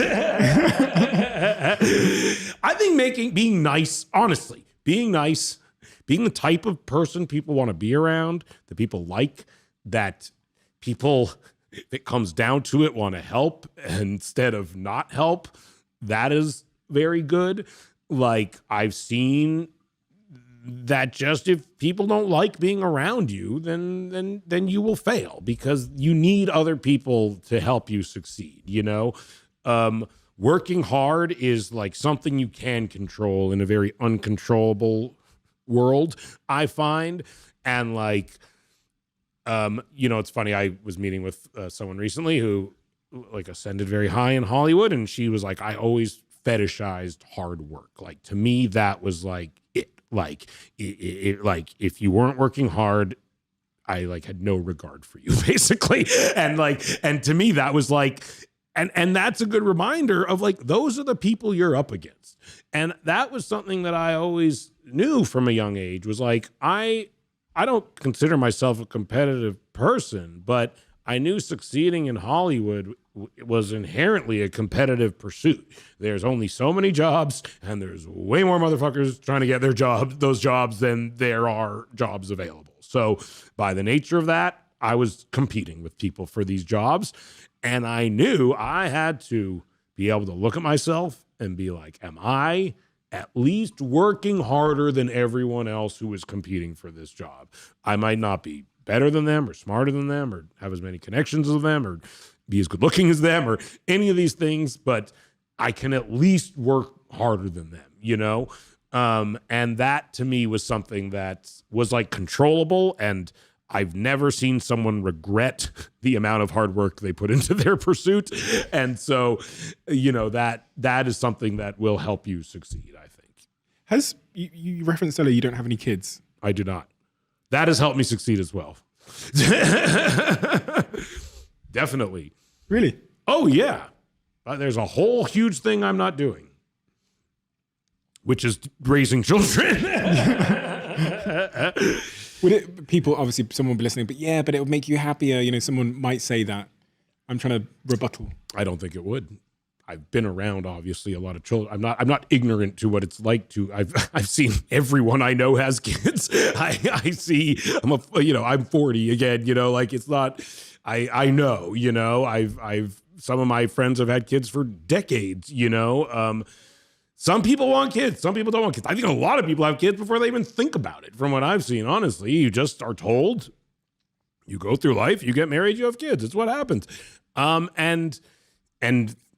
I think being nice, honestly, being nice, being the type of person people want to be around, that people like, that people, if it comes down to it, want to help instead of not help, that is very good. Like, I've seen that just if people don't like being around you, then you will fail because you need other people to help you succeed, you know? Working hard is like something you can control in a very uncontrollable world, I find. And like, you know, it's funny, I was meeting with someone recently who like ascended very high in Hollywood, and she was like, I always fetishized hard work. Like, to me, that was like it. Like, like if you weren't working hard, I like had no regard for you, basically. And to me, that was like, and that's a good reminder of like, those are the people you're up against. And that was something that I always knew from a young age, was like, I don't consider myself a competitive person, but I knew succeeding in Hollywood was inherently a competitive pursuit. There's only so many jobs, and there's way more motherfuckers trying to get those jobs than there are jobs available. So by the nature of that, I was competing with people for these jobs, and I knew I had to be able to look at myself and be like, am I at least working harder than everyone else who is competing for this job? I might not be better than them or smarter than them or have as many connections as them or be as good looking as them or any of these things, but I can at least work harder than them, you know? And that to me was something that was like controllable, and I've never seen someone regret the amount of hard work they put into their pursuit. And so, you know, that is something that will help you succeed, I think. You referenced earlier you don't have any kids. I do not. That has helped me succeed as well. Definitely. Really? Oh, yeah. There's a whole huge thing I'm not doing, which is raising children. People, obviously, someone will be listening, but it would make you happier. You know, someone might say that. I'm trying to rebuttal. I don't think it would. I've been around, obviously, a lot of children. I'm not ignorant to what it's like to. I've seen everyone I know has kids. I see. I'm 40 again. You know, like it's not. I know. You know, I've some of my friends have had kids for decades. You know, some people want kids. Some people don't want kids. I think a lot of people have kids before they even think about it. From what I've seen, honestly, you just are told. You go through life. You get married. You have kids. It's what happens. And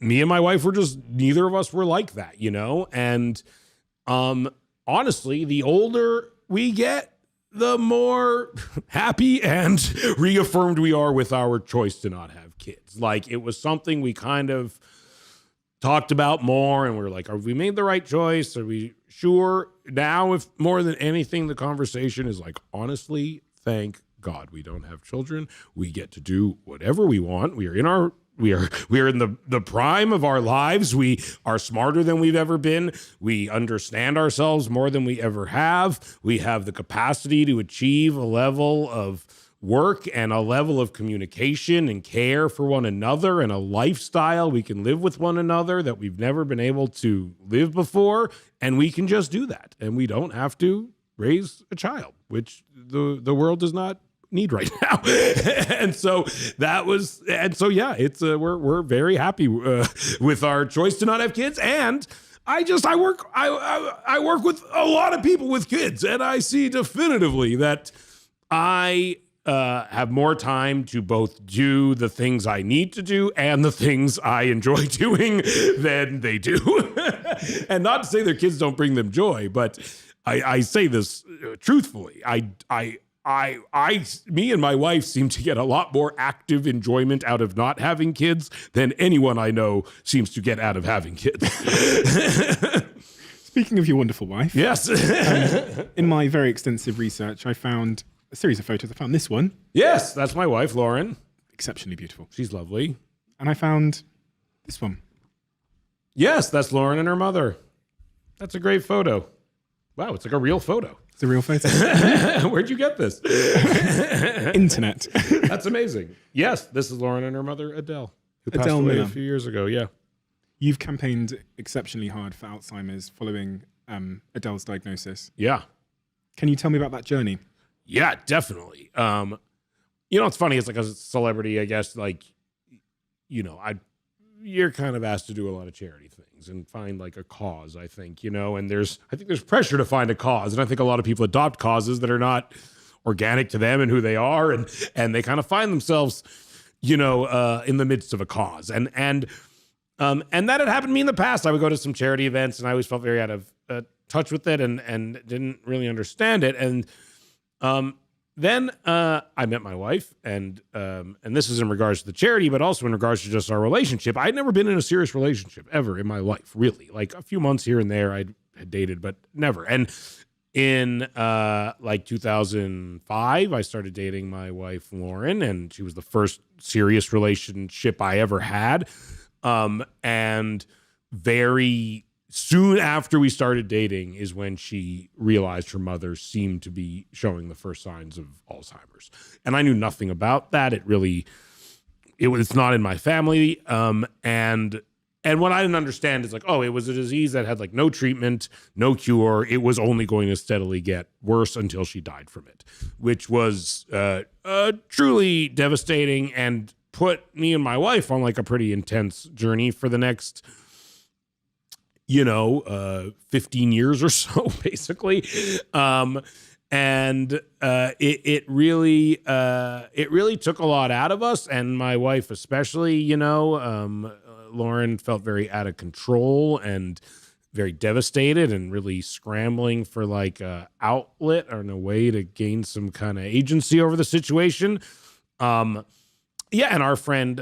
me and my wife were just, neither of us were like that, you know? And honestly, the older we get, the more happy and reaffirmed we are with our choice to not have kids. Like, it was something we kind of talked about more, and we were like, have we made the right choice? Are we sure? Now, if more than anything, the conversation is like, honestly, thank God we don't have children. We get to do whatever we want. We are in the prime of our lives. We are smarter than we've ever been. We understand ourselves more than we ever have. We have the capacity to achieve a level of work and a level of communication and care for one another and a lifestyle we can live with one another that we've never been able to live before. And we can just do that. And we don't have to raise a child, which the world does not need right now. And so yeah, it's we're very happy with our choice to not have kids. And I work with a lot of people with kids, and I see definitively that I have more time to both do the things I need to do and the things I enjoy doing than they do. And not to say their kids don't bring them joy, but I say this truthfully. Me and my wife seem to get a lot more active enjoyment out of not having kids than anyone I know seems to get out of having kids. Speaking of your wonderful wife. Yes. In my very extensive research, I found a series of photos. I found this one. Yes, that's my wife, Lauren. Exceptionally beautiful. She's lovely. And I found this one. Yes, that's Lauren and her mother. That's a great photo. Wow, it's like a real photo. It's a real photo. Where'd you get this? Internet. That's amazing. Yes, this is Lauren and her mother, Adele, who passed Adele away Miller. a few years ago. Yeah. You've campaigned exceptionally hard for Alzheimer's following Adele's diagnosis. Yeah. Can you tell me about that journey? Yeah, definitely. It's funny. It's like a celebrity, I guess, like, you're kind of asked to do a lot of charity things and find like a cause, I think, and I think there's pressure to find a cause. And I think a lot of people adopt causes that are not organic to them and who they are. And they kind of find themselves, in the midst of a cause. And that had happened to me in the past. I would go to some charity events and I always felt very out of touch with it and didn't really understand it. And then I met my wife, and this is in regards to the charity, but also in regards to just our relationship. I'd never been in a serious relationship ever in my life, really. Like a few months here and there I had dated, but never. And in 2005, I started dating my wife, Lauren, and she was the first serious relationship I ever had. And very soon after we started dating is when she realized her mother seemed to be showing the first signs of Alzheimer's. And I knew nothing about that. It's not in my family. And what I didn't understand is like, it was a disease that had like no treatment, no cure. It was only going to steadily get worse until she died from it, which was truly devastating and put me and my wife on like a pretty intense journey for the next 15 years or so, basically. It really took a lot out of us, and my wife especially, Lauren felt very out of control and very devastated and really scrambling for like a outlet or a way to gain some kind of agency over the situation. And our friend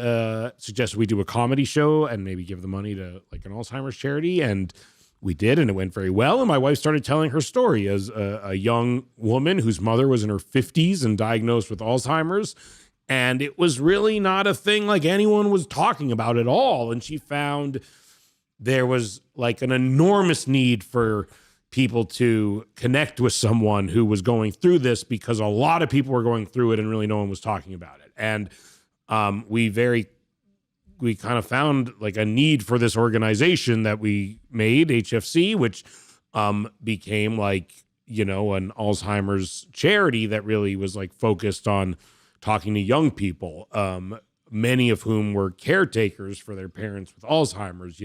suggested we do a comedy show and maybe give the money to like an Alzheimer's charity. And we did, and it went very well. And my wife started telling her story as a young woman whose mother was in her 50s and diagnosed with Alzheimer's. And it was really not a thing like anyone was talking about at all. And she found there was like an enormous need for people to connect with someone who was going through this, because a lot of people were going through it and really no one was talking about it. And we kind of found like a need for this organization that we made, HFC, which became like, an Alzheimer's charity that really was like focused on talking to young people, many of whom were caretakers for their parents with Alzheimer's,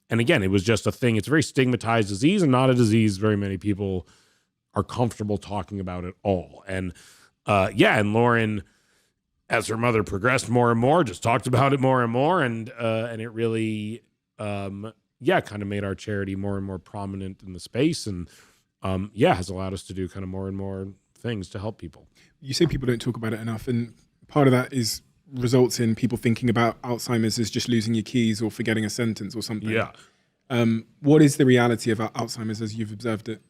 and again, it was just a thing. It's a very stigmatized disease and not a disease very many people are comfortable talking about at all. And and Lauren, as her mother progressed more and more, just talked about it more and more. And it really, kind of made our charity more and more prominent in the space. And, has allowed us to do kind of more and more things to help people. You say people don't talk about it enough. And part of that results in people thinking about Alzheimer's as just losing your keys or forgetting a sentence or something. Yeah. What is the reality of Alzheimer's as you've observed it?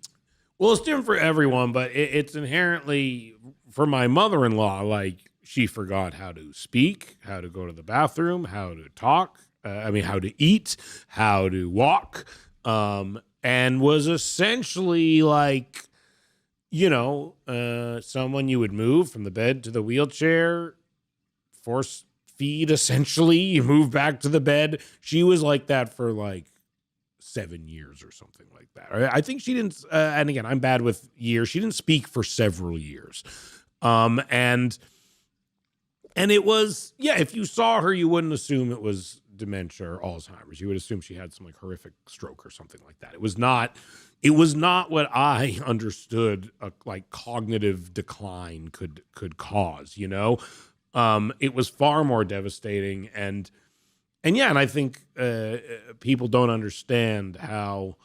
Well, it's different for everyone, but it's inherently, for my mother-in-law, like, she forgot how to speak, how to go to the bathroom, how to talk, how to eat, how to walk, and was essentially like, someone you would move from the bed to the wheelchair, force feed, essentially. You move back to the bed. She was like that for like 7 years or something like that. I think she didn't, and again, I'm bad with years. She didn't speak for several years. And it was, if you saw her, you wouldn't assume it was dementia or Alzheimer's. You would assume she had some like horrific stroke or something like that. It was not what I understood a like cognitive decline could cause, It was far more devastating. And I think people don't understand how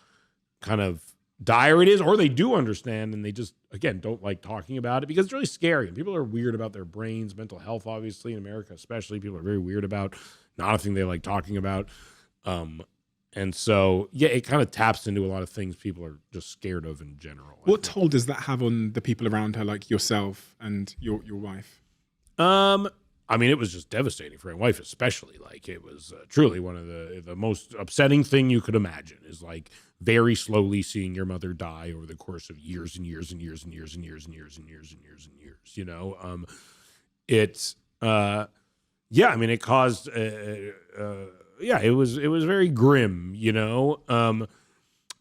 kind of dire it is, or they do understand and they just, again, don't like talking about it because it's really scary. And people are weird about their brains, mental health, obviously, in America especially. People are very weird about not a thing they like talking about. And so, yeah, it kind of taps into a lot of things people are just scared of in general. What toll does that have on the people around her, like yourself and your wife? I mean, it was just devastating for my wife, especially. Like, it was truly one of the most upsetting thing you could imagine is like very slowly seeing your mother die over the course of years and years and years and years and years and years and years and years and years. You know, it's yeah. I mean, it caused yeah. It was very grim. You know,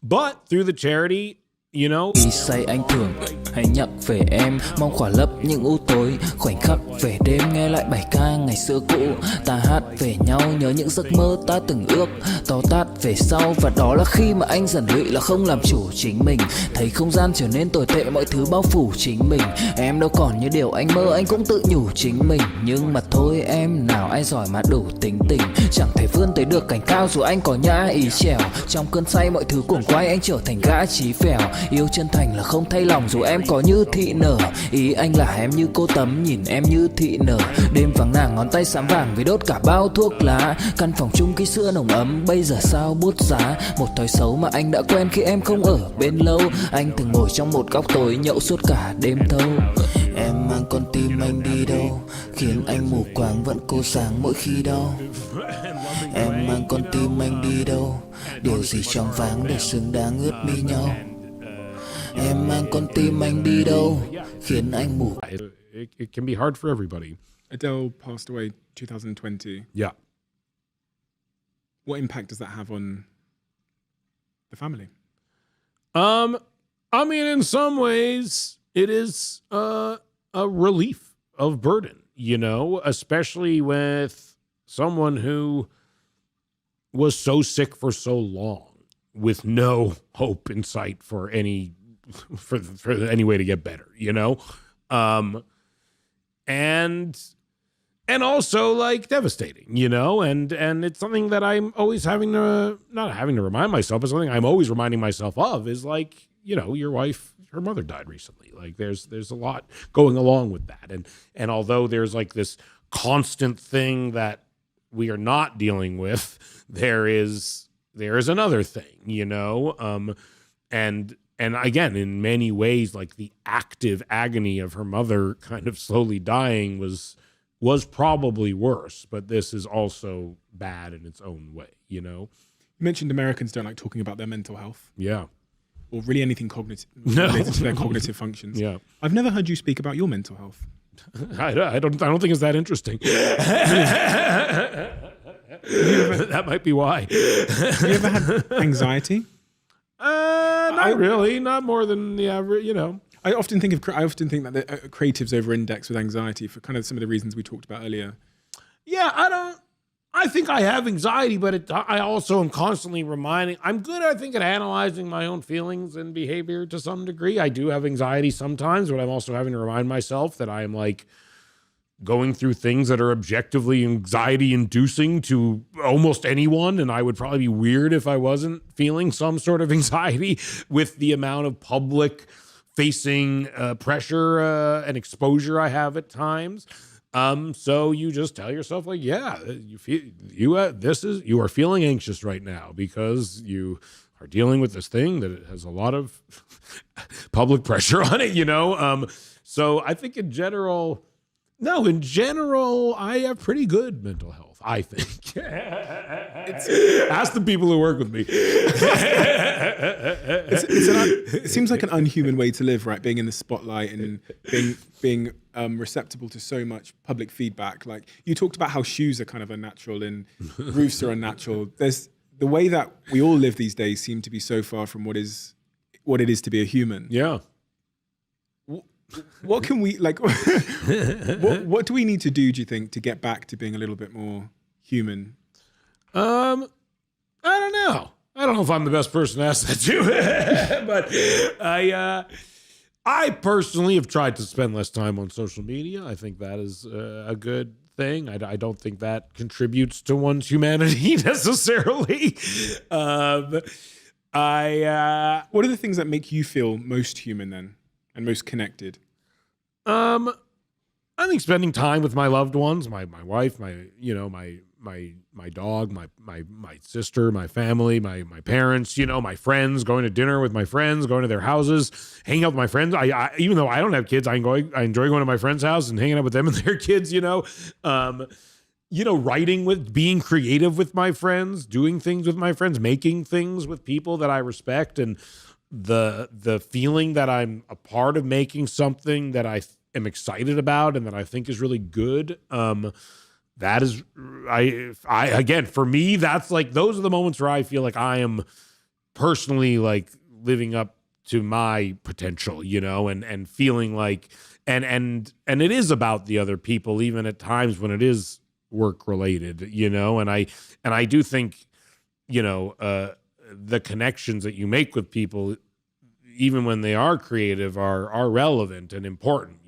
but through the charity. You know? Say anh thường hãy nhắc về em, mong khỏa lấp những u tối, khoảnh khắc về đêm nghe lại bài ca ngày xưa cũ. Ta hát về nhau nhớ những giấc mơ ta từng ước, to tát về sau và đó là khi mà anh dần lụy là không làm chủ chính mình, thấy không gian trở nên tồi tệ, mọi thứ bao phủ chính mình. Em đâu còn như điều anh mơ, anh cũng tự nhủ chính mình, nhưng mà thôi em, nào ai giỏi mà đủ tính tình, chẳng thể vươn tới được cảnh cao dù anh có nhã ý trèo. Trong cơn say mọi thứ cuồng quay, anh trở thành gã chí phèo. Yêu chân thành là không thay lòng dù em có như thị nở, ý anh là em như cô tấm nhìn em như thị nở. Đêm vắng nàng ngón tay xám vàng vì đốt cả bao thuốc lá, căn phòng chung ký sữa nồng ấm bây giờ sao bút giá. Một thói xấu mà anh đã quen khi em không ở bên lâu, anh thường ngồi trong một góc tối nhậu suốt cả đêm thâu. Em mang con tim anh đi đâu, khiến anh mù quáng vẫn cô sáng mỗi khi đau. Em mang con tim anh đi đâu, điều gì trong váng để xứng đáng ướt mi nhau. Em mang con tim anh đi đâu, khiến anh mù. It can be hard for everybody. Adele passed away 2020. Yeah. What impact does that have on the family? I mean, in some ways, it is a relief of burden, you know, especially with someone who was so sick for so long with no hope in sight for any way to get better, you know? And also like devastating, you know, and it's something that I'm always not having to remind myself, but something I'm always reminding myself of is like, you know, your wife, her mother died recently. Like there's a lot going along with that. And although there's like this constant thing that we are not dealing with, there is another thing, you know? And again, in many ways, like the active agony of her mother kind of slowly dying was probably worse, but this is also bad in its own way, you know? You mentioned Americans don't like talking about their mental health. Yeah. Or really anything cognitive related to their cognitive functions. Yeah. I've never heard you speak about your mental health. I don't think it's that interesting. That might be why. Have you ever had anxiety? Not really. Not more than the average, you know. I often think that the creatives over-index with anxiety for kind of some of the reasons we talked about earlier. Yeah, I think I have anxiety, but I also am constantly reminding. I'm good, I think, at analyzing my own feelings and behavior to some degree. I do have anxiety sometimes, but I'm also having to remind myself that I am like going through things that are objectively anxiety-inducing to almost anyone, and I would probably be weird if I wasn't feeling some sort of anxiety with the amount of public-facing pressure and exposure I have at times. So you just tell yourself, like, yeah, you are feeling anxious right now because you are dealing with this thing that has a lot of public pressure on it, you know? So I think in general, I have pretty good mental health, I think. Ask the people who work with me. It seems like an unhuman way to live, right? Being in the spotlight and being receptible to so much public feedback. Like you talked about how shoes are kind of unnatural and roofs are unnatural. There's the way that we all live these days seem to be so far from what it is to be a human. Yeah. What can we like? What do we need to do you think, to get back to being a little bit more human? I don't know. I don't know if I'm the best person to ask that to, but I personally have tried to spend less time on social media. I think that is a good thing. I don't think that contributes to one's humanity necessarily. What are the things that make you feel most human then, and most connected? I think spending time with my loved ones, my wife, my dog, my sister, my family, my parents, my friends, going to dinner with my friends, going to their houses, hanging out with my friends. I even though I don't have kids, I enjoy going to my friends' house and hanging out with them and their kids. Writing with, being creative with my friends, doing things with my friends, making things with people that I respect, and the feeling that I'm a part of making something that I am excited about and that I think is really good. That is, I again, for me, that's like, those are the moments where I feel like I am personally like living up to my potential, and feeling like, and it is about the other people, even at times when it is work related, and I do think, the connections that you make with people, even when they are creative, are relevant and important,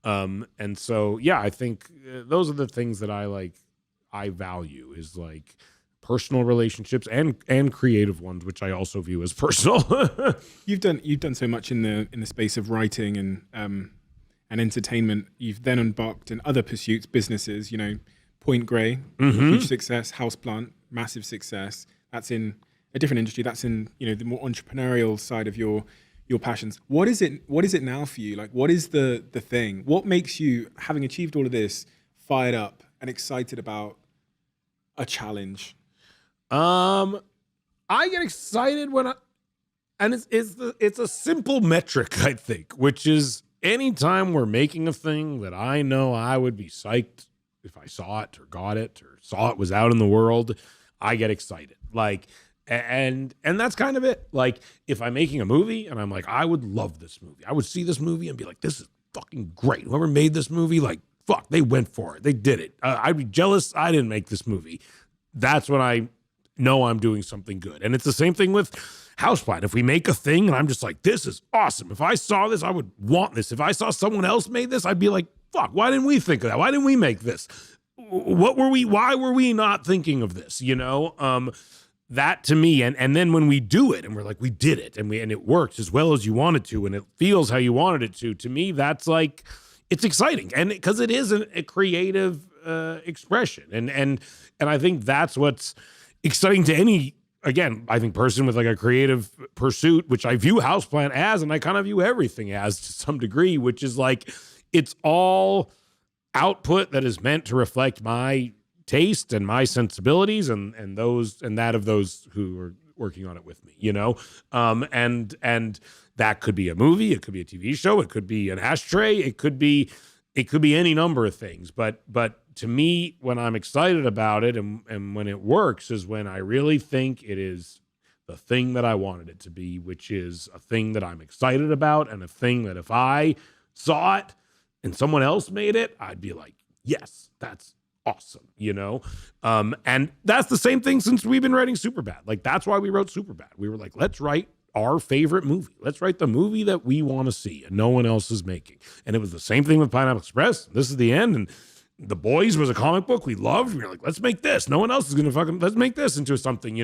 and so, yeah, I think those are the things that I value, is like personal relationships and creative ones, which I also view as personal. You've done so much in the space of writing and entertainment. You've then embarked in other pursuits, businesses, Point Grey, huge success, Houseplant, massive success. That's in a different industry. That's in, the more entrepreneurial side of your passions. What is it now for you? Like, what is the thing? What makes you, having achieved all of this, fired up and excited about a challenge? I get excited when it's a simple metric, I think, which is anytime we're making a thing that I know I would be psyched if I saw it or got it or saw it was out in the world, I get excited. Like, and that's kind of it. Like, if I'm making a movie and I'm like, I would love this movie, I would see this movie and be like, this is fucking great. Whoever made this movie, like, fuck, they went for it. They did it. I'd be jealous I didn't make this movie. That's when I know I'm doing something good. And it's the same thing with Houseplant. If we make a thing and I'm just like, this is awesome. If I saw this, I would want this. If I saw someone else made this, I'd be like, fuck, why didn't we think of that? Why didn't we make this? Why were we not thinking of this? That to me, and then when we do it and we're like, we did it and it worked as well as you wanted to, and it feels how you wanted it to me, that's like, it's exciting. And because it is a creative expression. And I think that's what's exciting to any, again, I think person with like a creative pursuit, which I view Houseplant as, and I kind of view everything as to some degree, which is like, it's all output that is meant to reflect my taste and my sensibilities and that of those who are working on it with me, and that could be a movie, it could be a TV show, it could be an ashtray, it could be any number of things. But to me, when I'm excited about it and when it works is when I really think it is the thing that I wanted it to be, which is a thing that I'm excited about and a thing that if I saw it and someone else made it, I'd be like, yes, that's awesome, and that's the same thing since we've been writing Superbad. Like, that's why we wrote Superbad. We were like, let's write our favorite movie. Let's write the movie that we want to see and no one else is making. And it was the same thing with Pineapple Express. This is the end. And The Boys was a comic book we loved. We were like, let's make this. No one else is going to let's make this into something,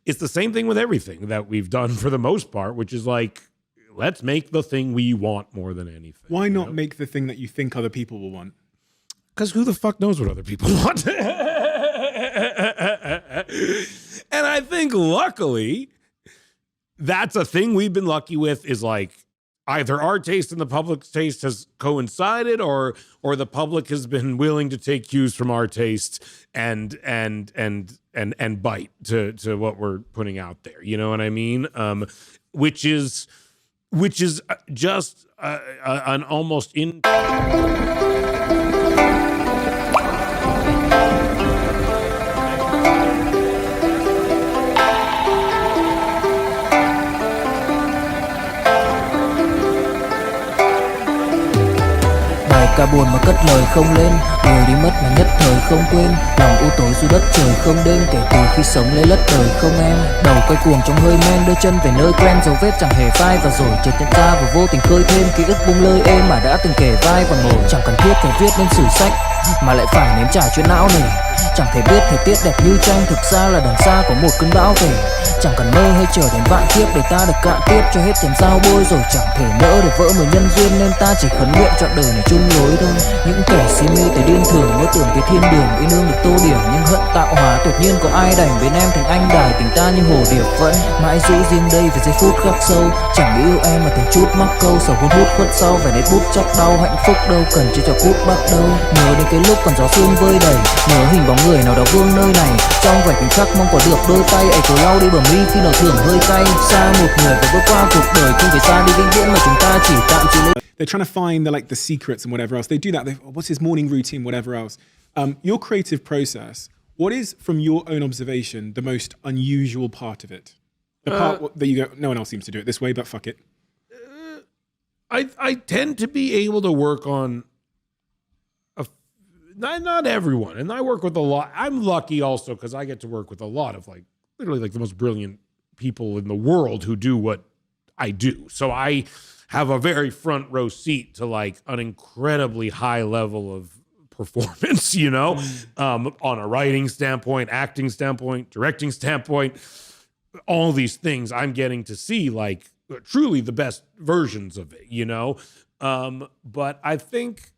It's the same thing with everything that we've done for the most part, which is like, let's make the thing we want more than anything. Why not make the thing that you think other people will want? Because who the fuck knows what other people want? And I think luckily, that's a thing we've been lucky with, is like either our taste and the public's taste has coincided, or the public has been willing to take cues from our taste and bite to what we're putting out there. You know what I mean? Which is just an almost Ca buồn mà cất lời không lên, người đi mất mà nhất thời không quên. Lòng u tối dù đất trời không đêm, kể từ khi sống lấy lất đời không em. Đầu quay cuồng trong hơi men, đưa chân về nơi quen, dấu vết chẳng hề phai. Và rồi chợt nhận ra và vô tình khơi thêm ký ức bung lơi êm mà đã từng kể vai và ngồi. Chẳng cần thiết phải viết nên sử sách, mà lại phải nếm trải chuyện não nề. Chẳng thể biết thời tiết đẹp như tranh, thực ra là đằng xa có một cơn bão về. Chẳng cần mơ hay chờ đến vạn kiếp để ta được cạn tiếp cho hết tiền giao bôi, rồi chẳng thể nỡ để vỡ mười nhân duyên, nên ta chỉ khấn nguyện chọn đời này chung lối thôi. Những kẻ si mê tới điên thường mơ tưởng cái thiên đường yên ương được tô điểm, nhưng hận tạo hóa tuyệt nhiên có ai đành bên em thành anh đài tình ta như hồ điệp vẫn mãi giữ riêng đây về giây phút khắc sâu. Chẳng nghĩ yêu em mà từng chút mắc câu sầu hun hút khuất sau vẻ nét bút chắc đau hạnh phúc đâu cần chỉ cho cút bắt đầu. Nhớ đến cái lúc còn gió sương vơi đầy, nhớ hình bóng người nào đó vương nơi này, trong vài khoảnh khắc mong có được đôi tay ấy cố lau đi bờ mi khi nào thưởng hơi cay. Xa một người và bước qua cuộc đời không phải xa đi vĩnh viễn mà chúng ta chỉ tạm chỉ lấy. They're trying to find the secrets and whatever else. They do that. What's his morning routine, whatever else. Your creative process, what is, from your own observation, the most unusual part of it? The part that you go, no one else seems to do it this way, but fuck it. I tend to be able to work on not everyone, and I work with a lot. I'm lucky also because I get to work with a lot of literally the most brilliant people in the world who do what I do. So I have a very front row seat to an incredibly high level of performance, on a writing standpoint, acting standpoint, directing standpoint, all these things I'm getting to see truly the best versions of it, but I think,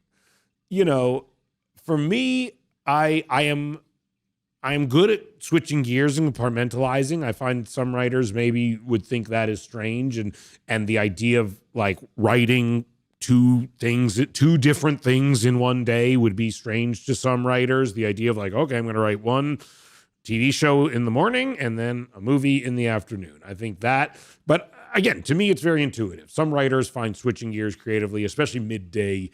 for me, I am good at switching gears and compartmentalizing. I find some writers maybe would think that is strange, and the idea of writing two different things in one day would be strange to some writers. The idea of okay, I'm going to write one TV show in the morning and then a movie in the afternoon. I think that, but again, to me, it's very intuitive. Some writers find switching gears creatively, especially midday,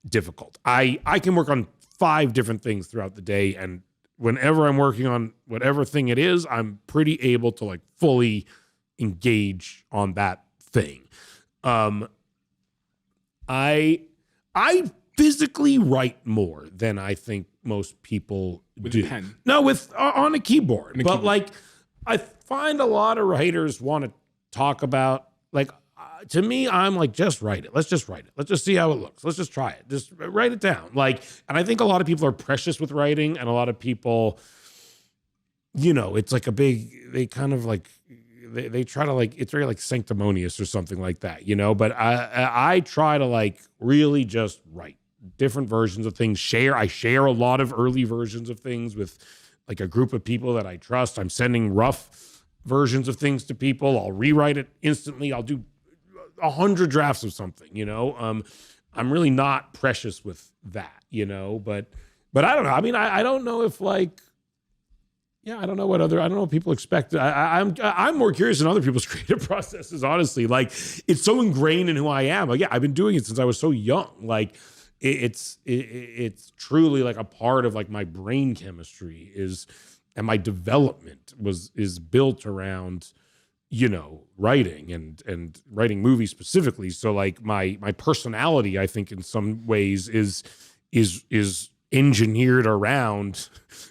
difficult. I can work on 5 different things throughout the day, and whenever I'm working on whatever thing it is, I'm pretty able to fully engage on that thing. I physically write more than I think most people do. With a pen? No, with on a keyboard. I find a lot of writers want to talk about to me, I'm just write it. Let's just write it. Let's just see how it looks. Let's just try it. Just write it down. And I think a lot of people are precious with writing, and a lot of people, it's they kind of they try to it's very sanctimonious or something like that, but I try to really just write different versions of things. I share a lot of early versions of things with a group of people that I trust. I'm sending rough versions of things to people. I'll rewrite it instantly. I'll do 100 drafts of something, I'm really not precious with that, but I don't know. I mean, I don't know if I don't know what people expect. I'm more curious than other people's creative processes, honestly. It's so ingrained in who I am. I've been doing it since I was so young. It's truly a part of my brain chemistry and my development is built around writing and writing movies specifically. So my personality, I think in some ways is engineered around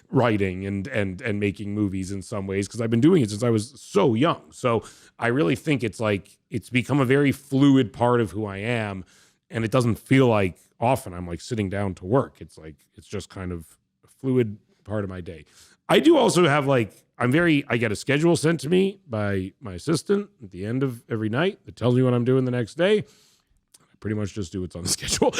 writing and making movies in some ways, because I've been doing it since I was so young. So I really think it's become a very fluid part of who I am, and it doesn't feel often I'm sitting down to work. It's it's just kind of a fluid part of my day. I do also have I get a schedule sent to me by my assistant at the end of every night that tells me what I'm doing the next day. I pretty much just do what's on the schedule.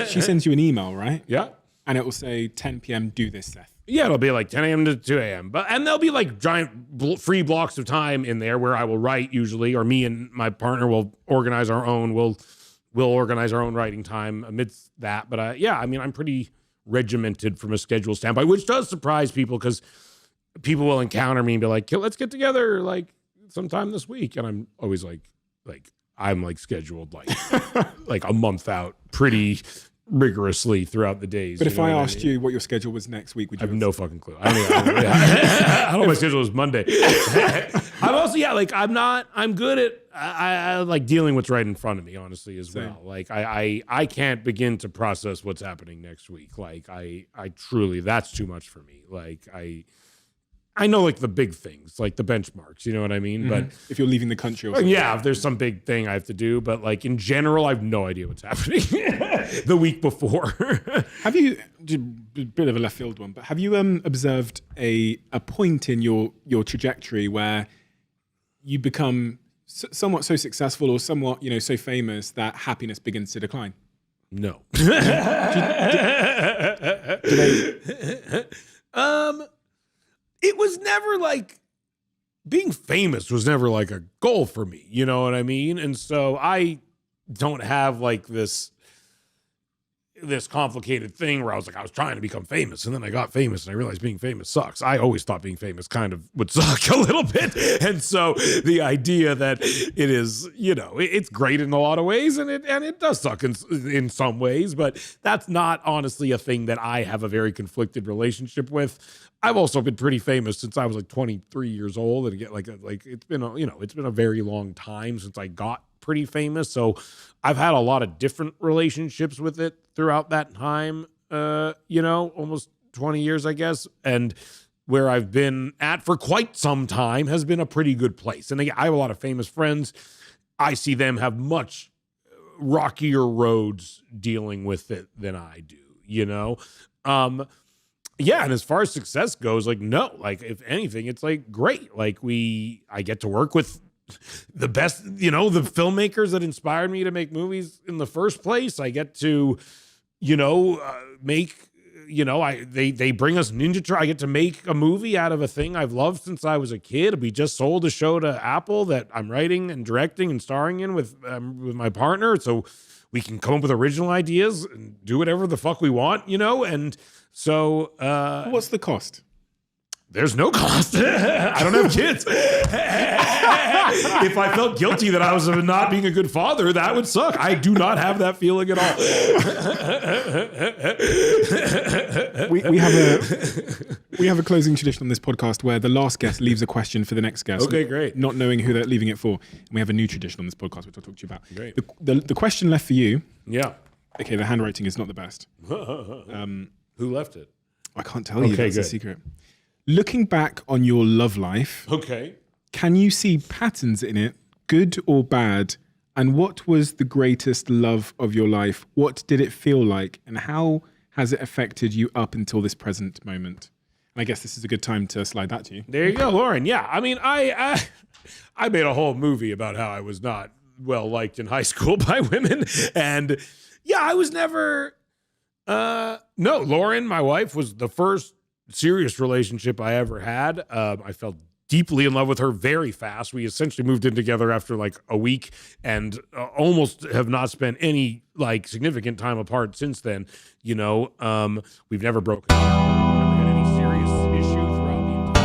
She sends you an email, right? Yeah. And it will say 10 p.m. do this, Seth. Yeah, it'll be 10 a.m. to 2 a.m. And there'll be giant free blocks of time in there where I will write usually, or me and my partner will organize our own. We'll organize our own writing time amidst that. But I'm pretty regimented from a schedule standpoint, which does surprise people, because people will encounter me and be let's get together sometime this week, and I'm always I'm scheduled a month out pretty rigorously throughout the days. But if I asked you what your schedule was next week, would you? I have no fucking clue. I don't know my schedule is Monday. I'm also I'm good at I like dealing with right in front of me, honestly, as well. I can't begin to process what's happening next week. I truly, that's too much for me. I know like the big things, like the benchmarks, you know what I mean? But if you're leaving the country or something. yeah, if there's some big thing I have to do, but like in general, I have no idea what's happening the week before. Have you, a bit of a left field one, but have you observed a point in your trajectory where you become somewhat so successful or somewhat, so famous that happiness begins to decline? No. It was never like, being famous was never like a goal for me, you know what I mean? And so I don't have like this complicated thing where I was trying to become famous and then I got famous and I realized being famous sucks. I always thought being famous kind of would suck a little bit. And so the idea that it is, it's great in a lot of ways and it does suck in some ways, but that's not honestly a thing that I have a very conflicted relationship with. I've also been pretty famous since I was like 23 years old, and it's been a very long time since I got pretty famous. So I've had a lot of different relationships with it throughout that time. Almost 20 years, I guess, and where I've been at for quite some time has been a pretty good place. And I have a lot of famous friends. I see them have much rockier roads dealing with it than I do. Yeah, and as far as success goes, no, if anything, it's great. I get to work with the best, the filmmakers that inspired me to make movies in the first place. I get to, make, they bring us Ninja. I get to make a movie out of a thing I've loved since I was a kid. We just sold a show to Apple that I'm writing and directing and starring in with my partner, so we can come up with original ideas and do whatever the fuck we want, and. So, what's the cost? There's no cost. I don't have kids. If I felt guilty that I was not being a good father, that would suck. I do not have that feeling at all. We have a closing tradition on this podcast where the last guest leaves a question for the next guest. Okay, great. Not knowing who they're leaving it for. And we have a new tradition on this podcast, which I'll talk to you about. Great. The question left for you. Yeah. Okay, the handwriting is not the best. Who left it? I can't tell you. Okay, that's good. a secret. Looking back on your love life, okay, can you see patterns in it, good or bad? And what was the greatest love of your life? What did it feel like? And how has it affected you up until this present moment? And I guess this is a good time to slide that to you. There you go, Lauren. Yeah, I mean, I made a whole movie about how I was not well liked in high school by women, and yeah, I was never. No, Lauren, my wife, was the first serious relationship I ever had. I fell deeply in love with her very fast. We essentially moved in together after a week and almost have not spent any significant time apart since then. We've never broken up. We've never had any serious issue throughout the entire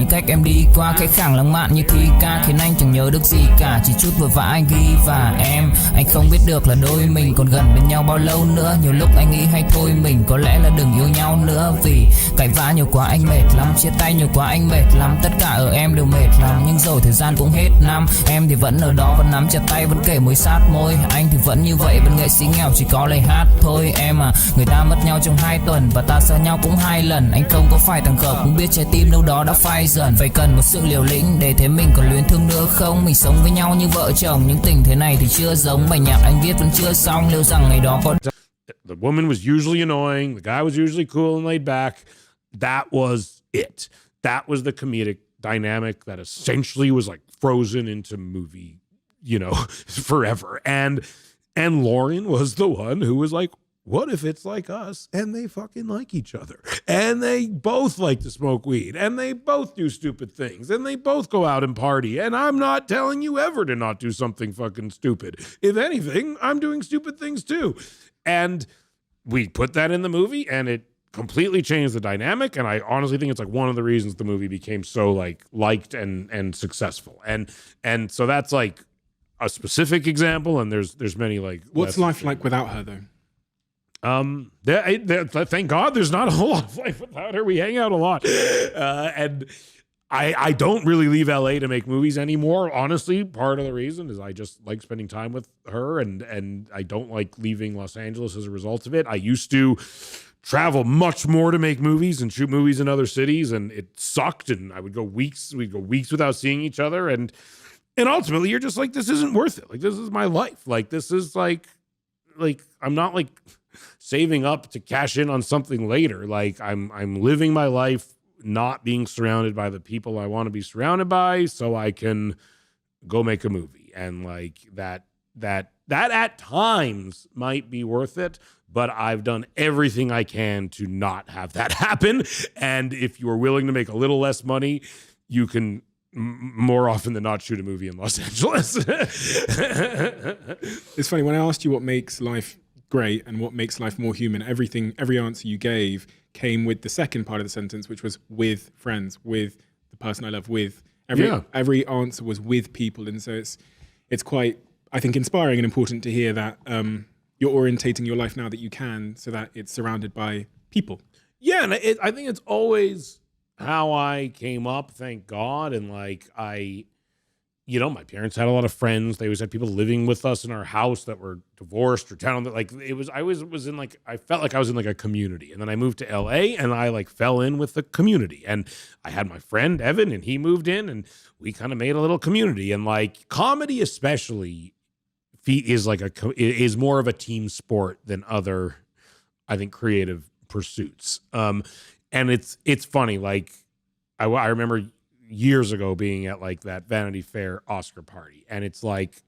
cách em đi qua cái khoảng lãng mạn như thi ca khiến anh chẳng nhớ được gì cả, chỉ chút vừa vã anh ghi và anh không biết được là đôi mình còn gần bên nhau bao lâu nữa. Nhiều lúc anh nghĩ hay thôi mình có lẽ là đừng yêu nhau nữa, vì cãi vã nhiều quá anh mệt lắm, chia tay nhiều quá anh mệt lắm, tất cả ở em đều mệt lắm. Nhưng rồi thời gian cũng hết năm, em thì vẫn ở đó, vẫn nắm chặt tay, vẫn kể môi sát môi. Anh thì vẫn như vậy, vẫn nghệ sĩ nghèo chỉ có lời hát thôi. Em à, người ta mất nhau trong 2 tuần và ta xa nhau cũng 2 lần. Anh không có phải thằng khờ, cũng biết trái tim đâu đó đã phai dần. Phải cần một sự liều lĩnh để thấy mình còn luyến thương nữa không. Mình sống với nhau như vợ chồng, những tình thế này thì chưa giống. Bài nhạc anh viết vẫn chưa xong, liệu rằng ngày đó có. The woman was usually annoying. The guy was usually cool and laid back. That was it. That was the comedic dynamic that essentially was frozen into movie, forever. And Lauren was the one who was like, what if it's like us and they fucking like each other and they both like to smoke weed and they both do stupid things and they both go out and party, and I'm not telling you ever to not do something fucking stupid. If anything, I'm doing stupid things too. And we put that in the movie and it completely changed the dynamic, and I honestly think it's one of the reasons the movie became so liked and successful. And so that's a specific example, and there's many What's life like without her though? Thank God there's not a whole lot of life without her. We hang out a lot. And I don't really leave LA to make movies anymore. Honestly, part of the reason is I just like spending time with her, and I don't like leaving Los Angeles as a result of it. I used to travel much more to make movies and shoot movies in other cities, and it sucked, and we'd go weeks without seeing each other, and ultimately you're just like, this isn't worth it. Like, this is my life. Like, this is like I'm not like saving up to cash in on something later. Like, I'm living my life not being surrounded by the people I want to be surrounded by, so I can go make a movie. And like that at times might be worth it, but I've done everything I can to not have that happen. And if you are willing to make a little less money, you can more often than not shoot a movie in Los Angeles. It's funny, when I asked you what makes life great and what makes life more human, every answer you gave came with the second part of the sentence, which was with friends, with the person I love, with every answer was with people. And so it's quite, I think, inspiring and important to hear that you're orientating your life now that you can so that it's surrounded by people. Yeah, and I think it's always how I came up, thank God. And like my parents had a lot of friends. They always had people living with us in our house that were divorced or talented. Like I felt like I was in like a community. And then I moved to LA and I like fell in with the community. And I had my friend Evan and he moved in and we kind of made a little community. And like comedy especially is more of a team sport than other, I think, creative pursuits. And it's funny. Like I remember years ago being at like that Vanity Fair Oscar party, and it's like,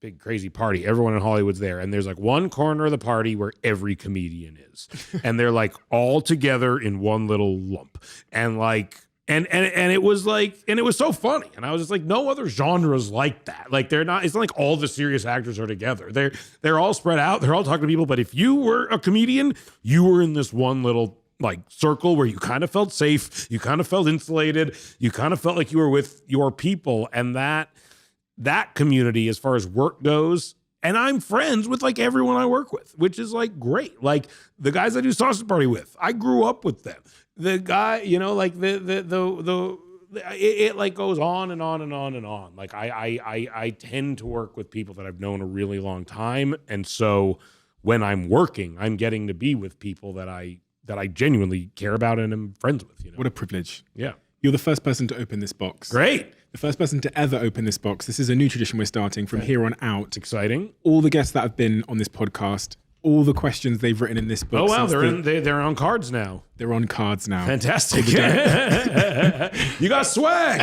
big crazy party. Everyone in Hollywood's there, and there's like one corner of the party where every comedian is, and they're like all together in one little lump, and like. And it was like, and it was so funny. And I was just like, no other genres like that. Like it's not like all the serious actors are together. They're all spread out. They're all talking to people. But if you were a comedian, you were in this one little like circle where you kind of felt safe. You kind of felt insulated. You kind of felt like you were with your people. And that community, as far as work goes, and I'm friends with like everyone I work with, which is like great. Like the guys I do Sausage Party with, I grew up with them. The guy, like it like goes on and on and on and on. Like I tend to work with people that I've known a really long time. And so when I'm working, I'm getting to be with people that I genuinely care about and am friends with. What a privilege. Yeah. You're the first person to open this box. Great. The first person to ever open this box. This is a new tradition we're starting from here on out. Exciting. All the guests that have been on this podcast, all the questions they've written in this book. Oh wow, they're on cards now. They're on cards now. Fantastic. You got swag.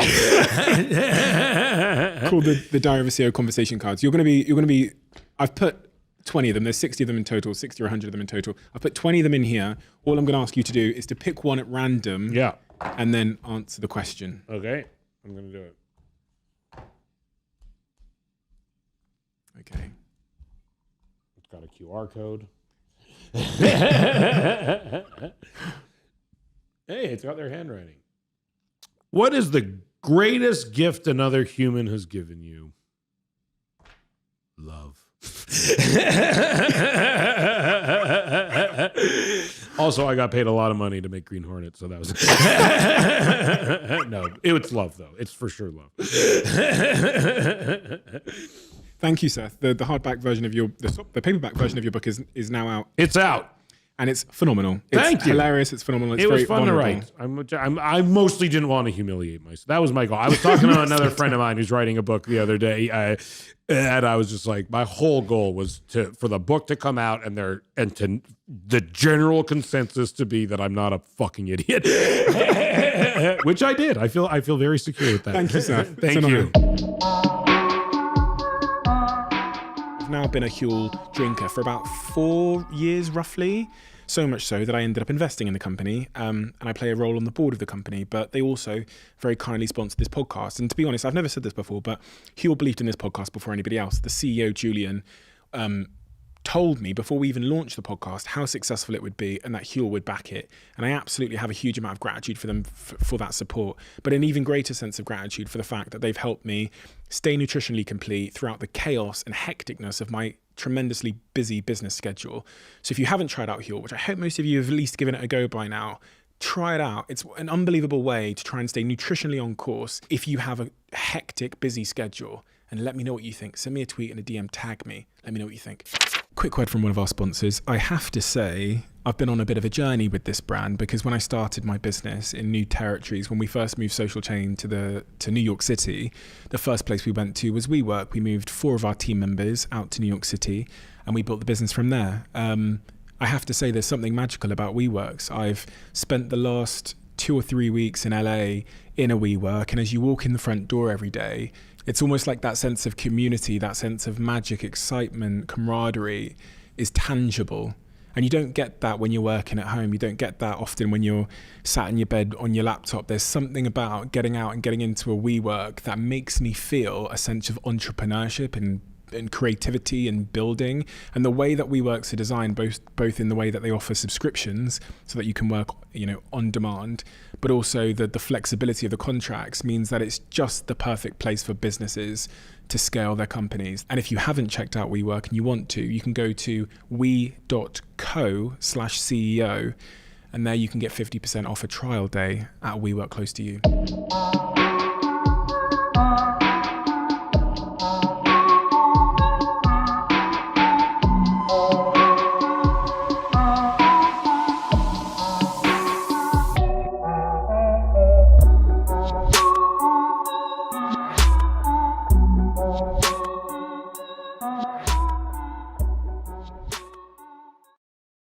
Called the Diary of a CEO conversation cards. You're gonna be. I've put 20 of them. There's 60 of them in total, 60 or 100 of them in total. I've put 20 of them in here. All I'm gonna ask you to do is to pick one at random. Yeah. And then answer the question. Okay, I'm gonna do it. Okay. Got a QR code. Hey, it's got their handwriting. What is the greatest gift another human has given you? Love. Also, I got paid a lot of money to make Green Hornet, so that was no, it's love though. It's for sure love. Thank you, Seth. The hardback version of the paperback version of your book is now out. It's out. And it's phenomenal. Thank It's you. Hilarious. It's phenomenal. It's It was very fun vulnerable. to write. I mostly didn't want to humiliate myself. That was my goal. I was talking to another friend of mine who's writing a book the other day, and I was just like, my whole goal was for the book to come out and to the general consensus to be that I'm not a fucking idiot, which I did. I feel very secure with that. Thank you, Seth. Thank you. I've now been a Huel drinker for about 4 years, roughly. So much so that I ended up investing in the company, and I play a role on the board of the company, but they also very kindly sponsor this podcast. And to be honest, I've never said this before, but Huel believed in this podcast before anybody else. The CEO, Julian, told me before we even launched the podcast how successful it would be and that Huel would back it. And I absolutely have a huge amount of gratitude for them for that support, but an even greater sense of gratitude for the fact that they've helped me stay nutritionally complete throughout the chaos and hecticness of my tremendously busy business schedule. So if you haven't tried out Huel, which I hope most of you have at least given it a go by now, try it out. It's an unbelievable way to try and stay nutritionally on course if you have a hectic, busy schedule. And let me know what you think. Send me a tweet and a DM, tag me. Let me know what you think. Quick word from one of our sponsors. I have to say, I've been on a bit of a journey with this brand, because when I started my business in new territories, when we first moved Social Chain to New York City, the first place we went to was WeWork. We moved 4 of our team members out to New York City, and we built the business from there. I have to say there's something magical about WeWorks. I've spent the last 2 or 3 weeks in LA in a WeWork, and as you walk in the front door every day, it's almost like that sense of community, that sense of magic, excitement, camaraderie is tangible. And you don't get that when you're working at home. You don't get that often when you're sat in your bed on your laptop. There's something about getting out and getting into a WeWork that makes me feel a sense of entrepreneurship and creativity and building. And the way that WeWorks are designed, both in the way that they offer subscriptions so that you can work, on demand, but also the flexibility of the contracts means that it's just the perfect place for businesses to scale their companies. And if you haven't checked out WeWork and you want to, you can go to we.co/CEO, and there you can get 50% off a trial day at a WeWork close to you.